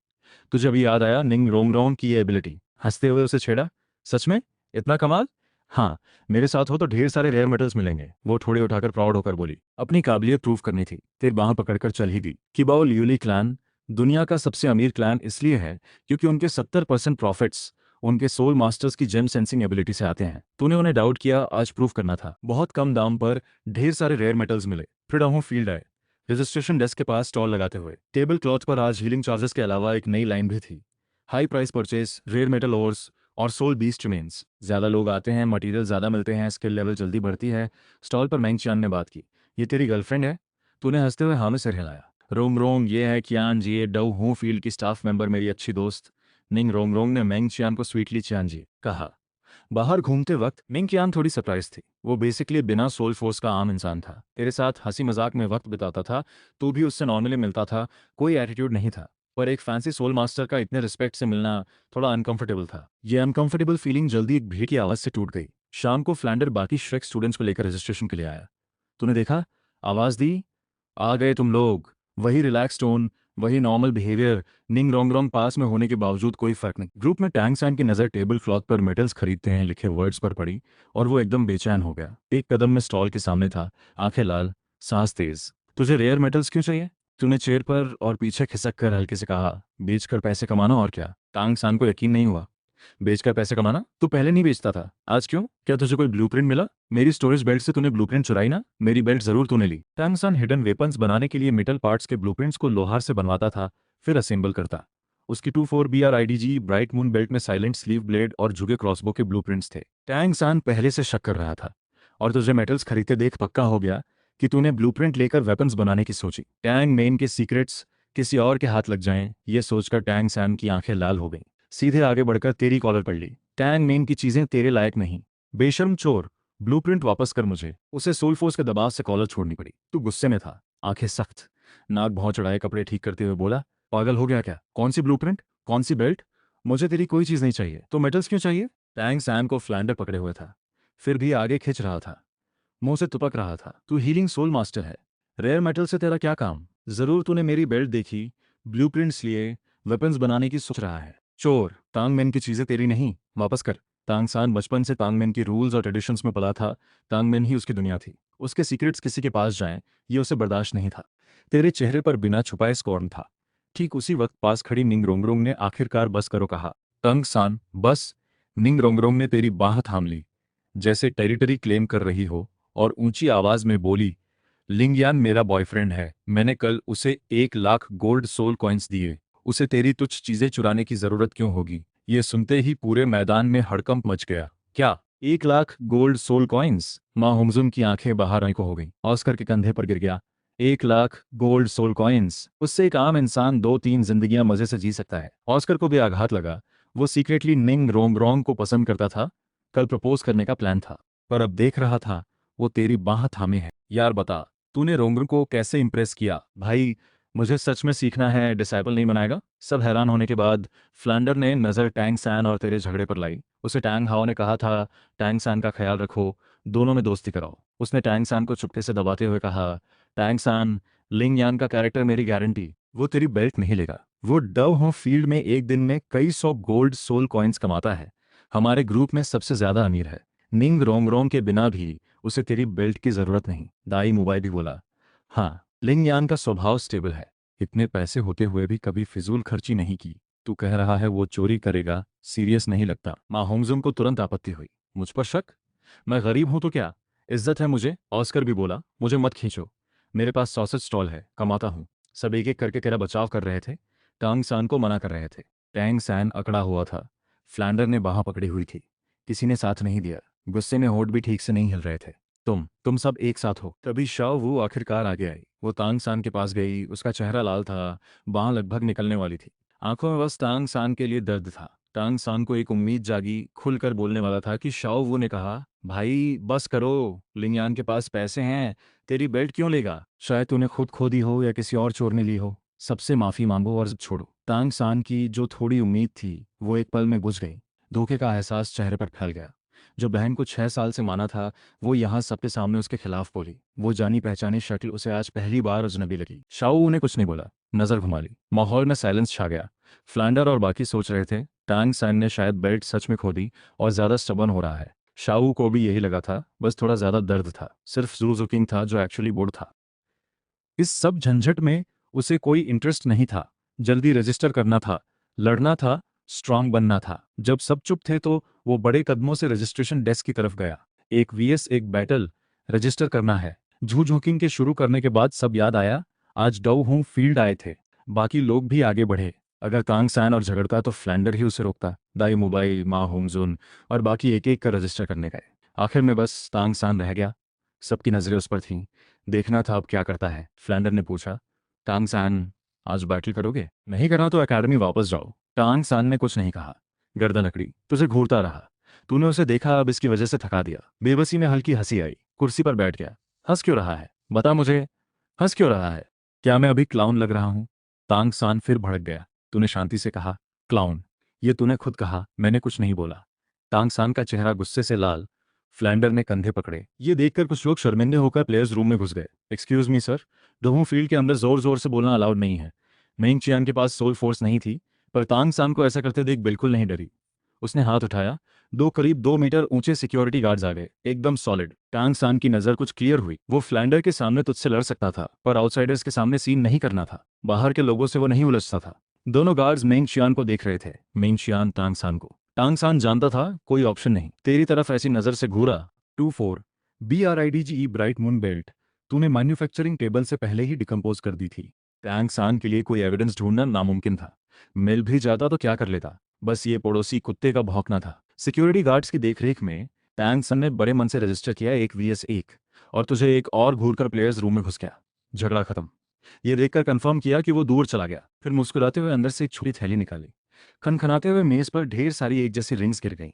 तुझे अभी याद आया निंग रोंगरोंग की ये एबिलिटी? हंसते हुए उसे छेड़ा। सच में? इतना कमाल? हाँ, मेरे साथ हो तो ढेर सारे रेयर मेटल्स मिलेंगे। वो थोड़े उठाकर प्राउड होकर बोली। अपनी काबिलियत प्रूव करनी थी। तेरी बांह पकड़कर चल ही दी। किबाओ ल्यूली क्लैन दुनिया का सबसे अमीर क्लैन इसलिए है क्योंकि उनके 70% प्रॉफिट्स उनके सोल मास्टर्स की जेम सेंसिंग एबिलिटी से आते हैं। तूने उन्हें डाउट किया, आज प्रूव करना था। बहुत कम दाम पर ढेर सारे रेयर मेटल्स मिले। फिर डाउन फील्ड आए। रजिस्ट्रेशन डेस्क के पास स्टॉल लगाते हुए। टेबल क्लॉथ पर आज हीलिंग चार्जेस के अलावा एक नई लाइन भी थी। High price purchase, rare metal ores और सोल बीस्ट रिमेन्स। ज़्यादा लोग आते हैं, मटेरियल ज़्यादा मिलते हैं, स्किल लेवल जल्दी बढ़ती है। स्टॉल पर मैंग चियान ने बात की। ये तेरी गर्लफ्रेंड है? तूने हंसते हुए हाँ में सिर हिलाया। रोंग रोंग, ये है कियान जी, ये डव हूँ फील्ड की स्टाफ मेंबर, मेरी अच्छी दोस्त। निंग रोंग रोंग ने मैंग चियान को स्वीटली चियान जी कहा। बाहर घूमते वक्त मिंग कियान थोड़ी सरप्राइज थी। वो बेसिकली बिना सोल फोर्स का आम इंसान था, तेरे साथ हंसी मजाक में वक्त बिताता था, तू भी उससे नॉर्मली मिलता था, कोई एटीट्यूड नहीं था। पर एक फैंसी सोल मास्टर का इतने रिस्पेक्ट से मिलना थोड़ा अनकंफर्टेबल था। ये अनकंफर्टेबल फीलिंग जल्दी एक भीड़ की आवाज से टूट गई। शाम को फ्लैंडर बाकी श्रेक स्टूडेंट्स को लेकर रजिस्ट्रेशन के लिए आया। तूने देखा? आवाज दी, आ गए तुम लोग। वही रिलैक्स टोन, वही नॉर्मल बिहेवियर। निंग रोंगरोंग पास में होने के बावजूद कोई फर्क नहीं। ग्रुप में टैंग सैन की नज़र टेबल क्लॉथ पर मेटल्स खरीदते हैं लिखे वर्ड्स पर पड़ी और वो एकदम बेचैन हो गया। एक कदम में स्टॉल के सामने था, आंखें लाल, सांस तेज। तुझे रेयर मेटल्स क्यों चाहिए? तूने चेयर पर और पीछे खिसक कर हल्के से कहा। बेचकर पैसे कमाना और क्या। टांग सान को यकीन नहीं हुआ। बेचकर पैसे कमाना? तू पहले नहीं बेचता था, आज क्यों? क्या तुझे कोई ब्लूप्रिंट मिला? मेरी स्टोरेज बेल्ट से तूने ब्लूप्रिंट चुराई ना? मेरी बेल्ट जरूर तूने ली। टैंगसान हिडन वेपन्स बनाने के लिए मेटल पार्ट्स के ब्लूप्रिंट्स को लोहार से बनवाता था, फिर असेंबल करता। उसकी 24 BR-IDG ब्राइट मून बेल्ट में साइलेंट स्लीव ब्लेड और झुके क्रॉसबो के ब्लूप्रिंट्स थे। टैंगसान पहले से शक कर रहा था, और तुझे मेटल्स खरीदते देख पक्का हो गया कि तूने ब्लूप्रिंट लेकर वेपन्स बनाने की सोची। टैंग मेन के सीक्रेट्स किसी और के हाथ लग जाएं, ये सोचकर टैंग सैन की आंखें लाल हो गईं। सीधे आगे बढ़कर तेरी कॉलर पड़ ली। टैंग मेन की चीजें तेरे लायक नहीं। बेशर्म चोर, ब्लूप्रिंट वापस कर मुझे। उसे सोलफोर्स के दबाव से कॉलर छोड़नी पड़ी। तू गुस्से में था, आंखें सख्त, नाक भौं चढ़ाए कपड़े ठीक करते हुए बोला, पागल हो गया क्या? कौन सी ब्लूप्रिंट, कौन सी बेल्ट? मुझे तेरी कोई चीज नहीं चाहिए। तो मेटल्स क्यों चाहिए? टैंग सैन को फ्लैंडर पकड़े हुए था, फिर भी आगे खिंच रहा था, मुंह से तुपक रहा था। तू हीलिंग सोल मास्टर है, रेयर मेटल से तेरा क्या काम? जरूर तूने मेरी बेल्ट देखी, ब्लूप्रिंट्स लिए, वेपन्स बनाने की सोच रहा है। चोर, तांगमेन की चीजें तेरी नहीं, वापस कर। तांगसान बचपन से तांगमेन की रूल्स और ट्रेडिशंस में पला था। तांगमेन ही उसकी दुनिया थी। उसके सीक्रेट्स किसी के पास जाएं, ये उसे बर्दाश्त नहीं था। तेरे चेहरे पर बिना छुपाए स्कॉर्न था। ठीक उसी वक्त पास खड़ी निंग रोंगरोंग ने आखिरकार बस करो कहा। तांगसान, बस। निंग रोंगरोंग ने तेरी बाह थाम ली, जैसे टेरिटरी क्लेम कर रही हो, और ऊंची आवाज में बोली, लिंगयान मेरा बॉयफ्रेंड है, मैंने कल उसे 1 लाख गोल्ड सोल कॉइन्स दिए, उसे तेरी तुच्छ चीजें चुराने की जरूरत क्यों होगी? ये सुनते ही पूरे मैदान में हड़कंप मच गया। क्या 1 लाख गोल्ड सोल कॉइन्स? माँ हुमजुम की आंखें बाहर आई को हो गईं। ऑस्कर के कंधे पर गिर गया। 1 लाख गोल्ड सोल कॉइन्स, उससे एक आम इंसान 2-3 जिंदगियां मजे से जी सकता है। ऑस्कर को भी आघात लगा। वो सीक्रेटली निंग रोंगरोंग को पसंद करता था, कल प्रपोज करने का प्लान था, पर अब देख रहा था वो तेरी बाह थामे है। यार बता, तूने रोंगर को कैसे इंप्रेस किया? भाई, मुझे सच में सीखना है, डिसाइपल नहीं बनाएगा? सब हैरान होने के बाद फ्लैंडर ने नज़र टैंग सैन और तेरे झगड़े पर लाई। उसे टैंग हाओ ने कहा था, टैंग सैन का ख्याल रखो, दोनों में दोस्ती कराओ। उसने टैंग सैन को चुपके से दबाते हुए कहा, टैंग सैन, लिंग यान का कैरेक्टर मेरी गारंटी, वो तेरी बेल्ट नहीं लेगा। वो डव हो फील्ड में एक दिन में कई सौ गोल्ड सोल कॉइन्स कमाता है, हमारे ग्रुप में सबसे ज्यादा अमीर है। निंग रोंगरोंग के बिना भी उसे तेरी बेल्ट की जरूरत नहीं। दाई मुबाई भी बोला, हाँ, लिंग यान का स्वभाव स्टेबल है, इतने पैसे होते हुए भी कभी फिजूल खर्ची नहीं की। तू कह रहा है वो चोरी करेगा, सीरियस नहीं लगता। माँ होंगजुम को तुरंत आपत्ति हुई। मुझ पर शक? मैं गरीब हूं तो क्या, इज्जत है मुझे। ऑस्कर भी बोला, मुझे मत खींचो, मेरे पास सॉसेज स्टॉल है, कमाता हूँ। सब एक एक करके तेरा बचाव कर रहे थे, टांग सान को मना कर रहे थे। टैंग सैन अकड़ा हुआ था, फ्लैंडर ने बाह पकड़ी हुई थी, किसी ने साथ नहीं दिया। गुस्से में होठ भी ठीक से नहीं हिल रहे थे। तुम सब एक साथ हो। तभी शाओ वो आखिरकार आगे आई। वो तांग सान के पास गई, उसका चेहरा लाल था, बांह लगभग निकलने वाली थी, आंखों में बस तांग सान के लिए दर्द था। टांग सान को एक उम्मीद जागी, खुलकर बोलने वाला था कि शाओ वो ने कहा, भाई बस करो, लिंगयान के पास पैसे हैं, तेरी बेल्ट क्यों लेगा? शायद तूने खुद खो दी हो या किसी और चोर ने ली हो, सबसे माफी मांगो और छोड़ो। टांग सान की जो थोड़ी उम्मीद थी वो एक पल में बुझ गई। धोखे का एहसास चेहरे पर फैल गया। जो बहन को 6 साल से माना था, वो यहाँ सबके सामने उसके खिलाफ बोली। वो जानी पहचानी शक्ल उसे आज पहली बार अजनबी लगी। शाओ उन्हें कुछ नहीं बोला, नजर घुमा ली। माहौल में साइलेंस छा गया। फ्लैंडर और बाकी सोच रहे थे, टांग सैन ने शायद बेल्ट सच में खो दी और ज्यादा स्टबर्न हो रहा है। शाओ को भी यही लगा था, बस थोड़ा ज्यादा दर्द था, सिर्फ जू किंग था जो एक्चुअली बोर्ड था। इस सब झंझट में उसे कोई इंटरेस्ट नहीं था। जल्दी रजिस्टर करना था, लड़ना था, स्ट्रांग बनना था। जब सब चुप थे तो वो बड़े कदमों से रजिस्ट्रेशन डेस्क की तरफ गया। 1 vs 1 बैटल, रजिस्टर करना है। झू झोंकिंग के शुरू करने के बाद सब याद आया, आज डाउ होम फील्ड आए थे। बाकी लोग भी आगे बढ़े। अगर कांग सैन और झगड़ता तो फ्लैंडर ही उसे रोकता। दाई मोबाइल, माँ होमजोन और बाकी एक एक का रजिस्टर करने गए। आखिर में बस तांग सान रह गया। सबकी नज़रें उस पर थीं। देखना था अब क्या करता है। फ्लैंडर ने पूछा, टांग सान, आज बैटल करोगे? नहीं करना तो एकेडमी वापस जाओ। टांग सान ने कुछ नहीं कहा। गर्दन अकड़ी, तुझे घूरता रहा। तूने उसे देखा, अब इसकी वजह से थका दिया। बेबसी में हल्की हंसी आई। कुर्सी पर बैठ गया। हंस क्यों रहा है? बता मुझे, हंस क्यों रहा है? क्या मैं अभी क्लाउन लग रहा हूँ? तांग सान फिर भड़क गया। तूने शांति से कहा क्लाउन। ये तूने खुद कहा, मैंने कुछ नहीं बोला। तांग सान का चेहरा गुस्से से लाल। फ्लैंडर ने कंधे पकड़े। ये देखकर कुछ लोग शर्मिंदे होकर प्लेयर्स रूम में घुस गए। एक्सक्यूज मी सर, डोमो फील्ड के अंदर जोर जोर से बोलना अलाउड नहीं है। मेंग चियान के पास सोल फोर्स नहीं थी, पर तांग सान को ऐसा करते देख बिल्कुल नहीं डरी। उसने हाथ उठाया। दो करीब 2 मीटर ऊंचे सिक्योरिटी गार्ड्स आ गए, एकदम सॉलिड। टांग सान की नजर कुछ क्लियर हुई। वो फ्लैंडर के सामने तुझसे लड़ सकता था, पर आउटसाइडर्स के सामने सीन नहीं करना था। बाहर के लोगों से वो नहीं उलझता था। दोनों गार्ड्स मेंग चियान को देख रहे थे, मेंग चियान टांग सान को। टांग सान जानता था कोई ऑप्शन नहीं। तेरी तरफ ऐसी नजर से घूरा। 2-4 BRIDGE ब्राइट मून बेल्ट तूने मैन्युफैक्चरिंग टेबल से पहले ही डिकम्पोज कर दी थी। टैंग सान के लिए कोई एविडेंस ढूंढना नामुमकिन था। मिल भी जाता तो क्या कर लेता, बस ये पड़ोसी कुत्ते का भौंकना था। सिक्योरिटी गार्ड्स की देखरेख में टैंग सन ने बड़े मन से रजिस्टर किया 1 vs 1, और तुझे एक और घूरकर प्लेयर्स रूम में घुस गया। झगड़ा खत्म। ये देखकर कंफर्म किया कि वो दूर चला गया। फिर मुस्कुराते हुए अंदर से एक छोटी थैली निकाली। खनखनाते हुए मेज पर ढेर सारी एक जैसी रिंग्स गिर गईं।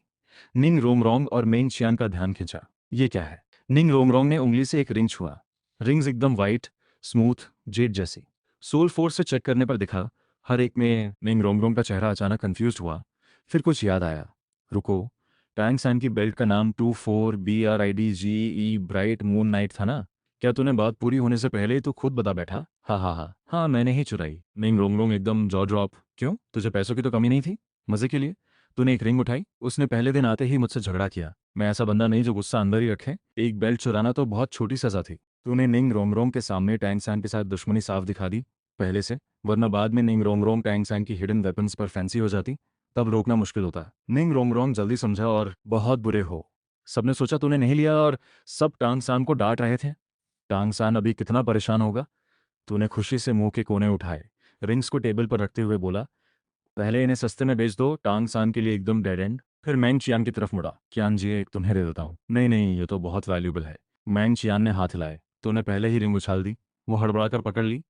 निंग रोंगरोंग और मेंग चियान का ध्यान खिंचा। ये क्या है? निंग रोंगरोंग ने उंगली से एक रिंग छुआ। रिंग्स एकदम वाइट, स्मूथ, जेड जैसी। सोल फोर्स से चेक करने पर दिखा हर एक में। निंग रोंगरोंग का चेहरा अचानक कंफ्यूज हुआ। फिर कुछ याद आया। रुको, टैंग सैन की बेल्ट का नाम 24BRIDGE ब्राइट मून नाइट था ना? क्या तूने बात पूरी होने से पहले ही तो खुद बता बैठा? हाँ हाँ हाँ हाँ, मैंने ही चुराई। निंग रोंगरोंग एकदम जॉ ड्रॉप। क्यों, तुझे पैसों की तो कमी नहीं थी? मजे के लिए तूने एक रिंग उठाई? उसने पहले दिन आते ही मुझसे झगड़ा किया। मैं ऐसा बंदा नहीं जो गुस्सा अंदर ही रखे। एक बेल्ट चुराना तो बहुत छोटी सजा थी। तूने निंग रोंगरोंग के सामने टैंग सैन के साथ दुश्मनी साफ दिखा दी पहले से, वरना बाद में निंग रोंगरोंग टैंग सैन की हिडन वेपन्स पर फैंसी हो जाती, तब रोकना मुश्किल होता। निंग रोंगरोंग जल्दी समझा और बहुत बुरे हो। सबने सोचा तूने नहीं लिया और सब टांग सान को डांट रहे थे। टांग सान अभी कितना परेशान होगा। तूने खुशी से मुंह के कोने उठाए, रिंग्स को टेबल पर रखते हुए बोला, पहले इन्हें सस्ते में बेच दो। टांग सान के लिए एकदम डेड एंड। फिर मैंग चियान की तरफ मुड़ा। कियान जी, एक तुम्हें दे देता हूँ। नहीं नहीं, ये तो बहुत वैल्यूबल है। मैंग चियान ने हाथ हिलाए। तूने पहले ही रिंग उछाल दी। वो हड़बड़ाकर पकड़ ली।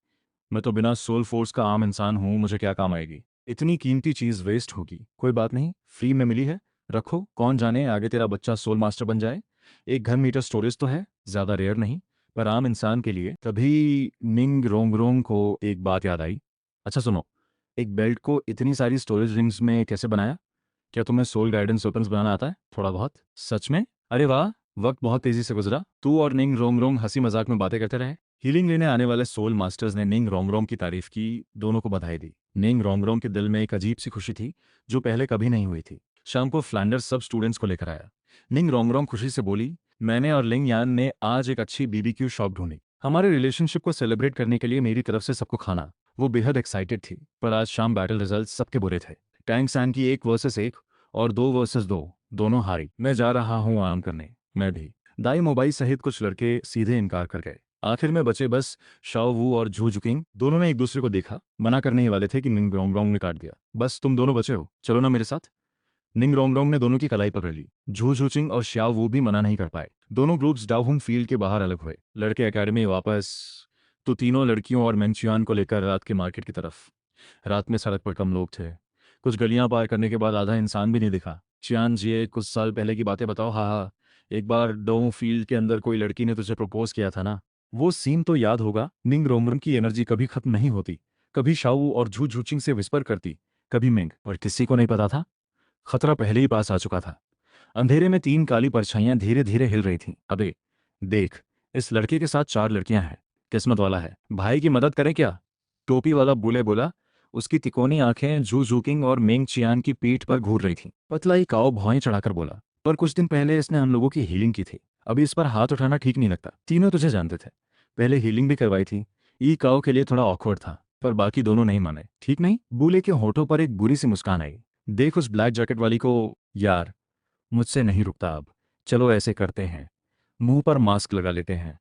मैं तो बिना सोल फोर्स का आम इंसान हूँ, मुझे क्या काम आएगी? इतनी कीमती चीज वेस्ट होगी। कोई बात नहीं, फ्री में मिली है, रखो। कौन जाने आगे तेरा बच्चा सोल मास्टर बन जाए। एक घर मीटर स्टोरेज तो है, ज्यादा रेयर नहीं, पर आम इंसान के लिए। तभी निंग रोंगरोंग को एक बात याद आई। अच्छा सुनो, एक बेल्ट को इतनी सारी स्टोरेज रिंग्स में कैसे बनाया? क्या तुम्हें सोल गाइडेंस वेपन्स बनाना आता है? थोड़ा बहुत? सच में? अरे वाह, वक्त बहुत तेजी से गुजरा। तू और निंग रोंगरोंग हंसी मजाक में बातें करते रहे। हीलिंग लेने आने वाले सोल मास्टर्स ने निंग रोंगरोंग की तारीफ की। दोनों को बधाई दी। निंग रोंगरोंग के दिल में एक अजीब सी खुशी थी, जो पहले कभी नहीं हुई थी। शाम को फ्लैंडर सब स्टूडेंट्स को लेकर आया। निंग रोंगरोंग खुशी से बोली, मैंने और लिंग यान ने आज एक अच्छी BBQ शॉप ढूंढी। हमारे रिलेशनशिप को सेलिब्रेट करने के लिए मेरी तरफ से सबको खाना। वो बेहद एक्साइटेड थी, पर आज शाम बैटल रिजल्ट सबके बुरे थे। टैंग सैन की 1 वर्सेस 1 और 2 वर्सेस 2, दोनों हारी। मैं जा रहा हूँ आराम करने। मैं भी। दाई मोबाई सहित कुछ लड़के सीधे इनकार कर गए। आखिर में बचे बस शाओ वू और झू जुकिंग। दोनों ने एक दूसरे को देखा, मना करने ही वाले थे कि निंग रोंगरोंग ने काट दिया। बस तुम दोनों बचे हो, चलो ना मेरे साथ। निंग रोंगरोंग ने दोनों की कलाई पकड़ ली। झू झूचिंग और श्याओ वू भी मना नहीं कर पाए। दोनों ग्रुप्स डाउहुन फील्ड के बाहर अलग हुए। लड़के एकेडमी वापस, तो तीनों लड़कियों और मेंचियान को लेकर रात के मार्केट की तरफ। रात में सड़क पर कम लोग थे। कुछ गलियां पार करने के बाद आधा इंसान भी नहीं दिखा। चियान जी, कुछ साल पहले की बातें बताओ। हाँ हाँ, एक बार डोंग फील्ड के अंदर कोई लड़की ने तुझे प्रपोज किया था ना? वो सीन तो याद होगा। निंग रोंगरोंग की एनर्जी कभी खत्म नहीं होती। कभी शाओ और झू झूचिंग से विस्पर करती, कभी मिंग, और किसी को नहीं पता था। खतरा पहले ही पास आ चुका था। अंधेरे में 3 काली परछाइयां धीरे धीरे हिल रही थीं। अबे देख, इस लड़के के साथ 4 लड़कियां हैं। किस्मत वाला है। भाई की मदद करें क्या? टोपी वाला बूले बोला। उसकी तिकोनी आंखें जू जूकिंग और मेंग चियान की पीठ पर घूर रही थीं। पतला ही काओ भौएं चढ़ाकर बोला, पर कुछ दिन पहले इसने हम लोगों की हीलिंग की थी। अभी इस पर हाथ उठाना ठीक नहीं लगता। तीनों तुझे जानते थे, पहले हीलिंग भी करवाई थी। ई काओ के लिए थोड़ा ऑकवर्ड था, पर बाकी दोनों नहीं माने। ठीक नहीं? बूले के होठों पर एक बुरी सी मुस्कान आई। देख उस ब्लैक जैकेट वाली को। यार, मुझसे नहीं रुकता अब। चलो ऐसे करते हैं, मुंह पर मास्क लगा लेते हैं।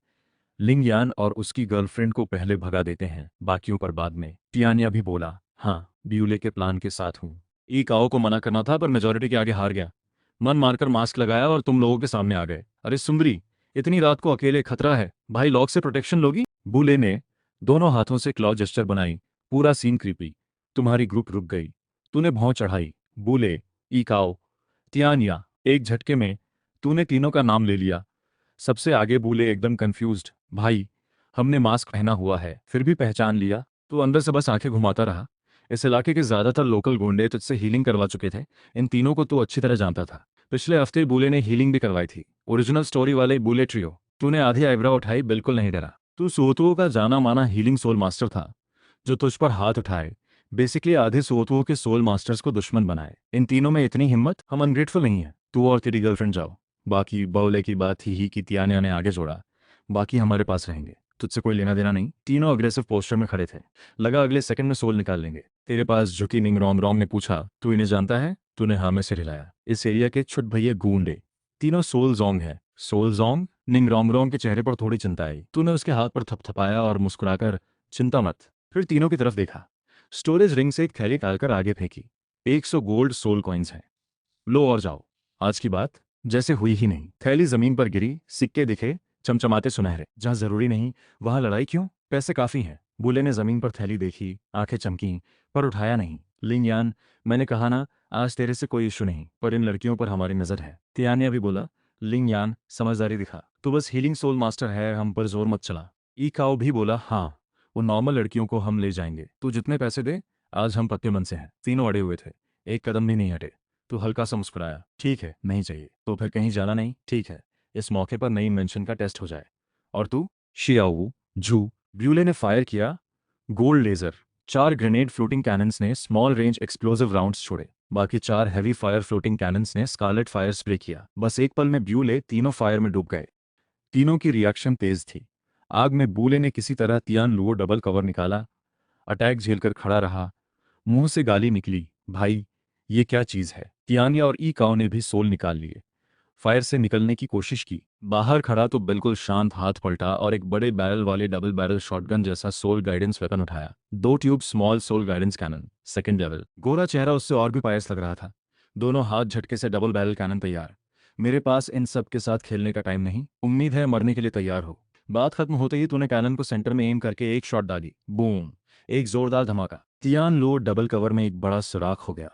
लिंग यान और उसकी गर्लफ्रेंड को पहले भगा देते हैं, बाकियों पर बाद में। टियानिया भी बोला, हाँ ब्यूले के प्लान के साथ हूँ। ई काओ को मना करना था पर मेजोरिटी के आगे हार गया। मन मारकर मास्क लगाया और तुम लोगों के सामने आ गए। अरे सुंदरी, इतनी रात को अकेले खतरा है, भाई लॉक से प्रोटेक्शन लोगी? बूले ने दोनों हाथों से क्लॉ जेस्चर बनाई। पूरा सीन क्रीपी। तुम्हारी ग्रुप रुक गई। तूने भौं चढ़ाई। बूले, ई काओ, तियानिया। एक झटके में तूने तीनों का नाम ले लिया। सबसे आगे बूले एकदम कंफ्यूज्ड। भाई, हमने मास्क पहना हुआ है फिर भी पहचान लिया? तू अंदर से बस आंखें घुमाता रहा। इस इलाके के ज्यादातर लोकल गुंडे तुझसे हीलिंग करवा चुके थे। इन तीनों को तू अच्छी तरह जानता था। पिछले हफ्ते बूले ने हीलिंग भी करवाई थी, ओरिजिनल स्टोरी वाले बूले ट्रियो। तूने आधी आईब्रो उठाई, बिल्कुल नहीं डरा। तू सोतुओं का जाना माना हीलिंग सोल मास्टर था, जो तुझ पर हाथ उठाए। बेसिकली आधे सोतुओं के सोल मास्टर्स को दुश्मन बनाए। इन तीनों में इतनी हिम्मत? हम अनग्रेटफुल नहीं है। तू और तेरी गर्लफ्रेंड जाओ। बाकी बौले की बात ही की तियानिया ने आगे जोड़ा। बाकी हमारे पास रहेंगे, तुझसे कोई लेना देना नहीं। तीनों अग्रेसिव पोस्टर में खड़े थे। लगा अगले सेकंड में सोल निकाल लेंगे। तेरे पास झुकी निंग रोम रोम ने पूछा, तू इन्हें जानता है? तूने हाँ में सिर हिलाया। इस एरिया के छुट भैया गूंडे तीनों सोल जोंग है। सोल जोंग? निंग रोम रोम के चेहरे पर थोड़ी चिंता आई। तूने उसके हाथ पर थपथपाया और मुस्कुराकर, चिंता मत। फिर तीनों की तरफ देखा। स्टोरेज रिंग से एक थैली निकालकर आगे फेंकी। 100 गोल्ड सोल कॉइन्स हैं, लो और जाओ। आज की बात जैसे हुई ही नहीं। थैली जमीन पर गिरी, सिक्के दिखे, चमचमाते सुनहरे। जहां जरूरी नहीं वहां लड़ाई क्यों? पैसे काफी हैं। बूले ने जमीन पर थैली देखी, आंखें चमकी, पर उठाया नहीं। लिंग यान, मैंने कहा ना, आज तेरे से कोई इशू नहीं, पर इन लड़कियों पर हमारी नजर है। तियानिया भी बोला, लिंग यान समझदारी दिखा। तू बस हीलिंग सोल मास्टर है, हम पर जोर मत चला। ई काओ भी बोला, हाँ वो नॉर्मल लड़कियों को हम ले जाएंगे, तू जितने पैसे दे। आज हम पक्के मन से हैं। तीनों अड़े हुए थे, एक कदम भी नहीं हटे। तू हल्का सा मुस्कुराया, ठीक है नहीं चाहिए तो फिर कहीं जाना नहीं? ठीक है, इस मौके पर नई इन्वेंशन का टेस्ट हो जाए। और तू? शियाओ जू। ब्यूले ने फायर किया। Gold laser. 4 grenade floating cannons ने स्मॉल रेंज एक्सप्लोसिव राउंड्स छोड़े। बाकी 4 हैवी फायर फ्लोटिंग कैनन्स ने स्कारलेट फायर स्प्रे किया। बस एक पल में ब्यूले तीनों फायर में डूब गए। तीनों की रिएक्शन तेज थी। आग में बूले ने किसी तरह तियान लुओ डबल कवर निकाला। अटैक झेलकर खड़ा रहा। मुंह से गाली निकली, भाई ये क्या चीज है? तियानिया और ई काओ ने भी सोल निकाल लिए। फायर से निकलने की कोशिश की। बाहर खड़ा तो बिल्कुल शांत हाथ पलटा और एक बड़े बैरल वाले डबल बैरल शॉटगन जैसा सोल गाइडेंस वेपन उठाया। 2 tube small soul guidance cannon, second level. गोरा चेहरा उससे और भी पायस लग रहा था। दोनों हाथ झटके से डबल बैरल कैनन तैयार। मेरे पास इन सब के साथ खेलने का टाइम नहीं। उम्मीद है मरने के लिए तैयार हो। बात खत्म होते ही तूने कैनन को सेंटर में एम करके एक शॉट डाली। बूम, एक जोरदार धमाका। तियान लो डबल कवर में एक बड़ा सुराख हो गया।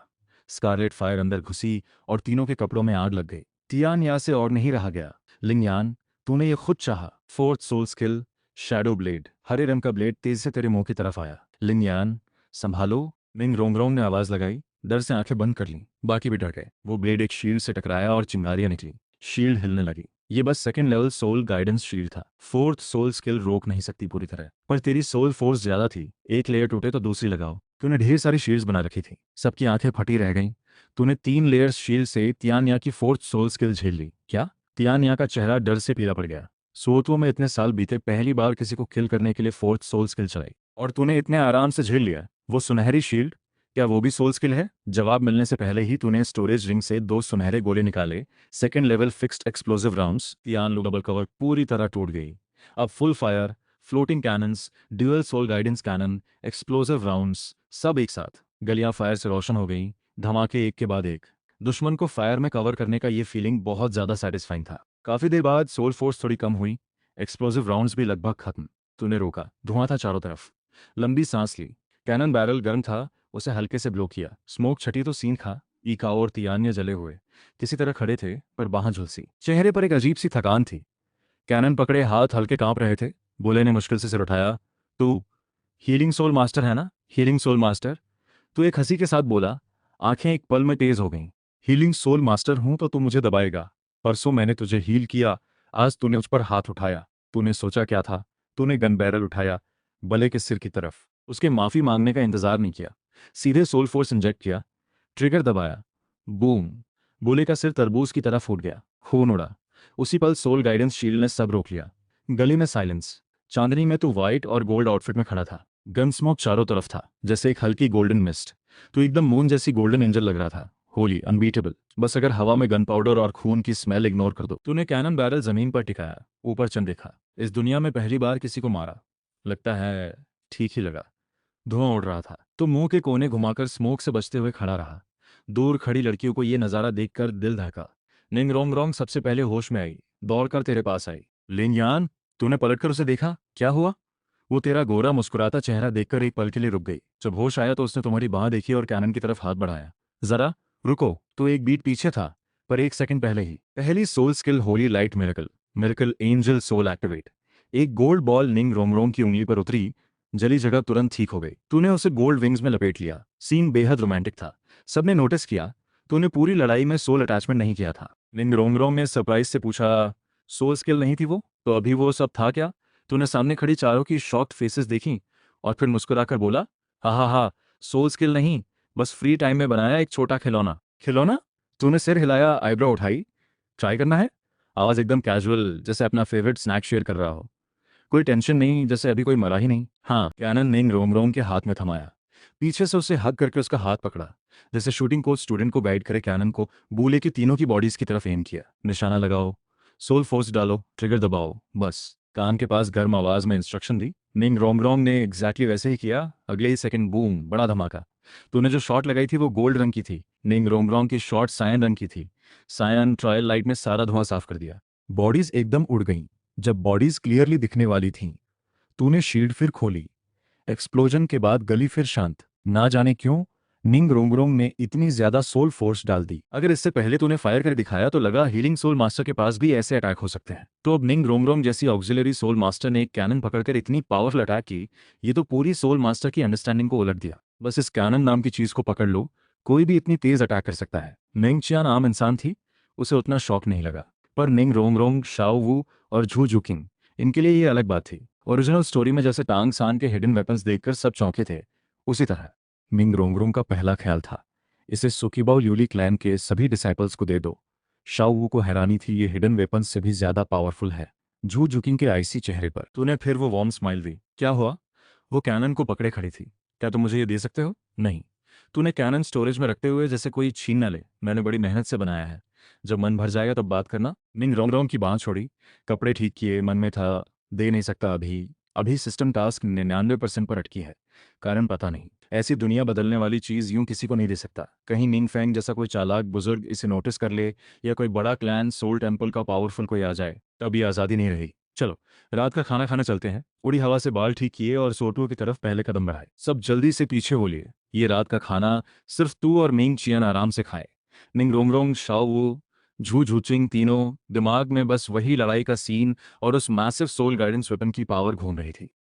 स्कारलेट फायर अंदर घुसी और तीनों के कपड़ों में आग लग गई। तियान यहाँ से और नहीं रहा गया। लिंगयान, तूने ये खुद चाहा। Fourth soul skill, shadow blade. हरे रंग का ब्लेड तेज से तेरे मुंह की तरफ आया। लिंगयान, संभालो। मिंग रोंगरोंग ने आवाज लगाई। डर से आंखें बंद कर लीं। बाकी भी डर गए। वो ब्लेड एक शील्ड से टकराया और चिंगारियां निकली। शील्ड हिलने लगी। ये बस second level soul guidance shield था। फोर्थ सोल स्किल रोक नहीं सकती पूरी तरह, पर तेरी सोल फोर्स ज्यादा थी। एक लेयर टूटे तो दूसरी लगाओ। तूने ढेर सारी शील्ड्स बना रखी थी। सबकी आंखें फटी रह गईं। तूने 3 लेयर्स शील्ड से तियानिया की फोर्थ सोल स्किल झेल ली। क्या? तियानिया का चेहरा डर से पीला पड़ गया। सोतुओं में इतने साल बीते, पहली बार किसी को किल करने के लिए फोर्थ सोल स्किल चलाई, और तूने इतने आराम से झेल लिया। वो सुनहरी शील्ड, क्या वो भी सोल स्किल है? जवाब मिलने से पहले ही तूने स्टोरेज रिंग से 2 सुनहरे गोले निकाले। Second level fixed explosive rounds. Tian double cover पूरी तरह टूट गई। अब full fire, floating cannons, dual soul guidance cannon, explosive rounds, सब एक साथ। गलियां फायर से रोशन हो गई। धमाके एक के बाद एक। दुश्मन को फायर में कवर करने का ये फीलिंग बहुत ज्यादा सेटिस्फाइंग था। काफी देर बाद सोल फोर्स थोड़ी कम हुई। एक्सप्लोसिव राउंड्स भी लगभग खत्म। तूने रोका। धुआं था चारों तरफ। लंबी सांस ली। कैनन बैरल गर्म था, उसे हल्के से ब्लो किया। स्मोक छटी तो सीन खा। ईका और तियान्य जले हुए किसी तरह खड़े थे, पर बाहें झुलसी। चेहरे पर एक अजीब सी थकान थी। कैनन पकड़े हाथ हल्के कांप रहे थे। बोले ने मुश्किल से सिर उठाया, तू हीलिंग सोल मास्टर है ना? Healing soul master? तू एक हंसी के साथ बोला। आंखें एक पल में तेज हो गईं। हीलिंग सोल मास्टर हूं तो तू मुझे दबाएगा। परसों मैंने तुझे हील किया, आज तूने उस पर हाथ उठाया। तूने सोचा क्या था? तूने गन बैरल उठाया बले के सिर की तरफ। उसके माफी मांगने का इंतजार नहीं किया, सीधे सोल फोर्स इंजेक्ट किया। ट्रिगर दबाया। बूम। बोले का सिर तरबूज की तरह फूट गया। खून उड़ा। उसी पल सोल गाइडेंस शील्ड ने सब रोक लिया। गली में साइलेंस। चांदनी में तू व्हाइट और गोल्ड आउटफिट में खड़ा था। गन स्मोक चारों तरफ था, जैसे एक हल्की गोल्डन मिस्ट। तू एकदम मून जैसी गोल्डन एंजल लग रहा था। होली अनबीटेबल। बस अगर हवा में गन पाउडर और खून की स्मेल इग्नोर कर दो। तूने कैनन बैरल जमीन पर टिकाया, ऊपर चंद देखा। इस दुनिया में पहली बार किसी को मारा। लगता है ठीक ही लगा। धुआं उड़ रहा था तो मुंह के कोने घुमाकर स्मोक से बचते हुए खड़ा रहा। दूर खड़ी लड़कियों को ये नजारा देखकर दिल धड़का। निंग रोंग रोंग सबसे पहले होश में आई, दौड़कर तेरे पास आई। लिंग, तूने पलटकर उसे देखा, क्या हुआ? वो तेरा गोरा मुस्कुराता चेहरा देखकर एक पल के लिए रुक गई। जब होश आया तो उसने तुम्हारी बाह देखी और कैनन की तरफ हाथ बढ़ाया। जरा रुको। तो एक बीट पीछे था, पर एक सेकंड पहले ही। पहली soul skill holy light miracle, miracle angel soul activate. एक गोल्ड बॉल निंग रोंगरोंग की उंगली पर उतरी। जली जगह तुरंत ठीक हो गई। तूने उसे गोल्ड विंग्स में लपेट लिया। सीन बेहद रोमांटिक था। सबने नोटिस किया। तूने पूरी लड़ाई में सोल अटैचमेंट नहीं किया था। निंग रोंगरोंग ने सरप्राइज से पूछा, सोल स्किल नहीं थी वो? तो अभी वो सब था क्या? तूने सामने खड़ी चारों की शॉक्ड फेसेस देखी और फिर मुस्कुराकर बोला, हा, सोल स्किल नहीं, बस फ्री टाइम में बनाया एक छोटा खिलौना। खिलौना? तूने सिर हिलाया, आईब्रो उठाई। ट्राई करना है? आवाज एकदम कैजुअल, जैसे अपना फेवरेट स्नैक शेयर कर रहा हो। कोई टेंशन नहीं, जैसे अभी कोई मरा ही नहीं। हाँ, कैनन ने रोम रोम के हाथ में थमाया। पीछे से उसे हग करके उसका हाथ पकड़ा, जैसे शूटिंग कोच स्टूडेंट को गाइड करे। कैनन को बूले की तीनों की बॉडीज की तरफ एम किया। निशाना लगाओ, सोल फोर्स डालो, ट्रिगर दबाओ, बस। कान के पास गर्म आवाज में इंस्ट्रक्शन दी। निंग रोंगरोंग ने एग्जैक्टली वैसे ही किया। अगले ही सेकंड बूम, बड़ा धमाका। तूने जो शॉट लगाई थी वो गोल्ड रंग की थी, निंग रोंगरोंग की शॉट सायन रंग की थी। सायन ट्रायल लाइट में सारा धुआं साफ कर दिया। बॉडीज एकदम उड़ गईं। जब बॉडीज क्लियरली दिखने वाली थीं, तूने शील्ड फिर खोली। एक्सप्लोजन के बाद गली फिर शांत। ना जाने क्यों निंग रोंगरोंग ने इतनी ज्यादा सोल फोर्स डाल दी। अगर इससे पहले तूने फायर कर दिखाया तो लगा हीलिंग सोल मास्टर के पास भी ऐसे अटैक हो सकते हैं। तो अब निंग रोंगरोंग जैसी ऑक्सिलरी सोल मास्टर ने एक कैनन पकड़कर इतनी पावरफुल अटैक की, ये तो पूरी सोल मास्टर की अंडरस्टैंडिंग को उलट दिया। बस इस कैनन नाम की चीज को पकड़ लो, कोई भी इतनी तेज अटैक कर सकता है। निंग चियान आम इंसान थी, उसे उतना शौक नहीं लगा। पर निंग रोंगरोंग, शाओ वू और झू जुकिंग, इनके लिए ये अलग बात थी। ओरिजिनल स्टोरी में जैसे टांग सान के हिडन वेपन्स देखकर सब चौंके थे, उसी तरह मिंग रोंगरोंग का पहला ख्याल था, इसे सुकीबाओ ल्यूली क्लैन के सभी डिसाइपल्स को दे दो। शाओ वू को हैरानी थी, ये हिडन वेपन्स से भी ज्यादा पावरफुल है। झू जुकिंग के आईसी चेहरे पर तूने फिर वो वार्म स्माइल दी। क्या हुआ? वो कैनन को पकड़े खड़ी थी। क्या तुम मुझे ये दे सकते हो? नहीं। तूने कैनन स्टोरेज में रखते हुए जैसे कोई छीन ना ले। मैंने बड़ी मेहनत से बनाया है, जब मन भर जाएगा तब बात करना। मिंग रोंगरोंग की बांह छोड़ी, कपड़े ठीक किए। मन में था, दे नहीं सकता अभी। अभी सिस्टम टास्क 99% पर अटकी है। कारण पता नहीं, ऐसी दुनिया बदलने वाली चीज यूं किसी को नहीं दे सकता। कहीं निंग फैंग जैसा कोई चालाक बुजुर्ग इसे नोटिस कर ले, या कोई बड़ा क्लैन सोल टेम्पल का पावरफुल कोई आ जाए, तब ये आज़ादी नहीं रही। चलो, रात का खाना खाने चलते हैं। उड़ी हवा से बाल ठीक किए और सोटुओ की तरफ पहले कदम बढ़ाए। सब जल्दी से पीछे हो लिए। ये रात का खाना सिर्फ तू और मिंग चियन आराम से खाए। निंग रोंगरोंग, शाओ वू, झू झूचिंग, तीनों दिमाग में बस वही लड़ाई का सीन और उस मैसिव सोल गाइडेंस वेपन की पावर घूम रही थी।